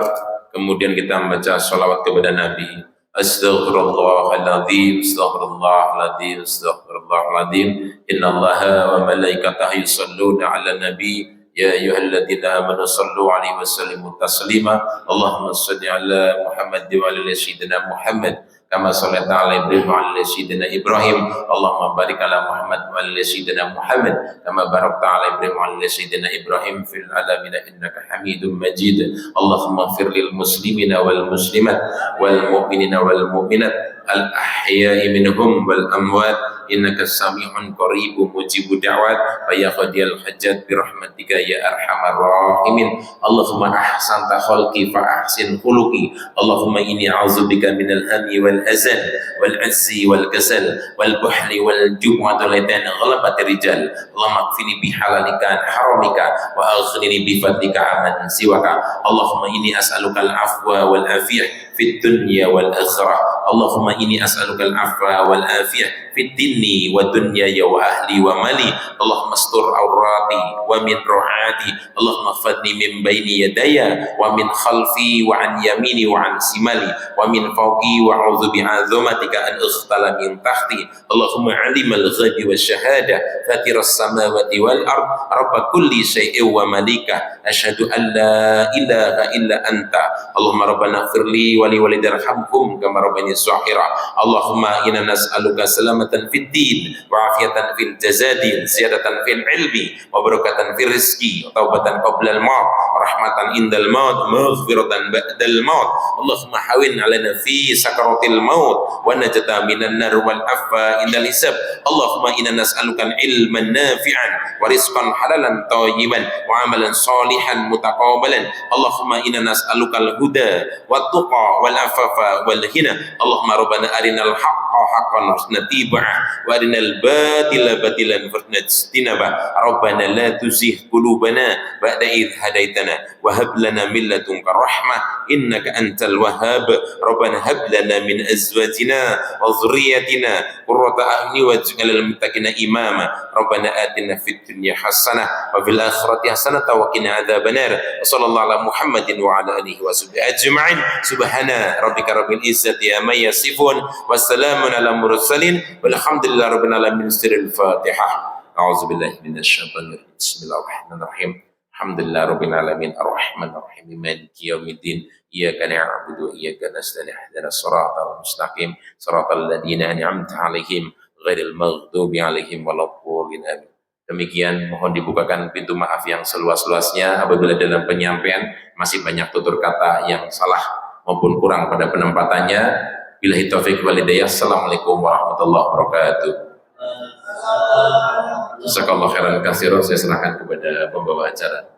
kemudian kita membaca sholawat kepada Nabi. Astaghfirullahaladzim, astaghfirullahaladzim, astaghfirullahaladzim. Innallaha wa malaikatahu yusalluna ala nabi. Ya ayyuhalladzina amanu sallu alaihi wasallimu taslima. Allahumma shalli ala Muhammad wa ala sayyidina Muhammad كما صليت على إبراهيم وعلى سيدنا إبراهيم اللهم بارك على محمد وعلى سيدنا محمد كما باركت على إبراهيم وعلى سيدنا إبراهيم في العالمين إنك حميد مجيد اللهم اغفر للمسلمين والمسلمات والمؤمنين والمؤمنات الأحياء منهم والأموات إنك سميع قريب مجيب الدعوات ويا قاضي الحاجات برحمتك يا أرحم الراحمين اللهم أحسنت خلقي فأحسن خلقي اللهم إني أعوذ بك من الهم والحزن والعجز والكسل والبخل والجبن والعتان غلبة الرجال اللهم اكفني بحلالك عن حرامك وأغنني بفضلك عمن سواك اللهم إني أسألك العفو والعافية في الدنيا والآخرة اللهم إني أسألك العفو والعافية في الدين والدنيا وأهلي ومالي اللهم استر عوراتي ومن رعاتي اللهم احفظني من بين يدي ومن خلفي وعن يميني وعن شمالي ومن فوقي وأعوذ بعظمتك أن أغتال من تحتي اللهم علم الغيب والشهادة فاتر السماوات والأرض رب كل شيء ومليكه أشهد أن لا إله إلا أنت اللهم ربنا اغفر لي ولوالدي ارحمهم كما ربني صغيرا اللهم إنا نسألك سلامة في الدين وعافية في الجسد زيادة في العلم وبركة في الرزق وتوبة قبل الموت رحمة عند الموت مغفرة بعد الموت اللهم حاول علينا في سكرات الموت ونجاة من النار والعفو عند الحساب اللهم إنا نسألك علما نافعا ورزقا حلالا طيبا وعملا صالحا متقابلا اللهم إنا نسألك الهدى والتقى والعفاف والغنى اللهم ربنا أرنا الحق حقا وارزقنا اتباعه وارنا الباطل باطلا وارزقنا اجتنابه ربنا لا تزغ قلوبنا بعد إذ هديتنا وهب لنا من لدنك رحمة إنك أنت الوهاب ربنا هب لنا من أزواجنا وذرياتنا قرة أعين واجعلنا للمتقين إماما ربنا آتنا في الدنيا حسنة وفي الآخرة حسنة وقنا عذاب النار وصلى الله على محمد وعلى آله وصحبه أجمعين سبحان ربك رب العزة عما يصفون والسلام على المرسلين والحمد لله رب العالمين سر الفاتحة أعوذ بالله من الشيطان الرجيم بسم الله الرحمن الرحيم الحمد لله رب العالمين الرحمن الرحيم مالك يوم الدين إياك نعبد وإياك نستعين اهدنا الصراط المستقيم صراط الذين أنعمت عليهم غير المغضوب عليهم ولا الضالين آمين. Demikian mohon dibukakan pintu maaf yang seluas-luasnya apabila dalam penyampaian masih banyak tutur kata yang salah maupun kurang pada penempatannya. Billahi taufiq wal hidayah. Assalamualaikum warahmatullahi wabarakatuh. Jazakallahu khairan katsiran. Saya serahkan kepada pembawa acara.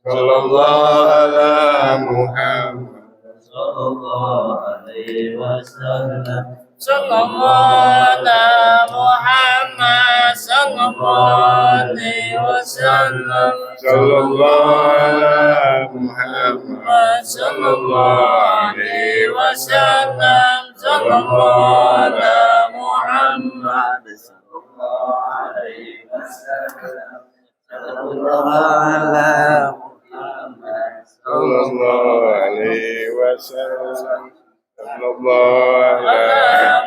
Sallallahu ala Muhammad sallallahu alaihi wasallam sallallahu ala Muhammad sallallahu alaihi wasallam sallallahu ala Muhammad sallallahu alaihi wasallam sallallahu ala Muhammad sallallahu alaihi wasallam sallallahu alaihi wasallam sallallahu ala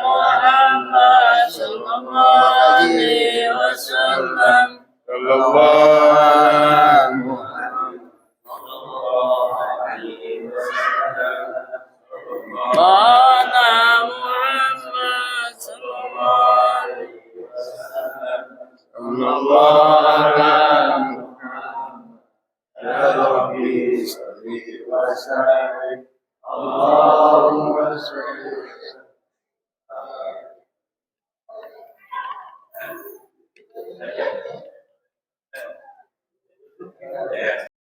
Muhammad sallallahu alaihi wasallam sallallahu ala Muhammad sallallahu alaihi wasallam ala Muhammad sallallahu alaihi wasallam sallallahu ala Ya Rabbi salli wa sallim Allahumma salli wa sallim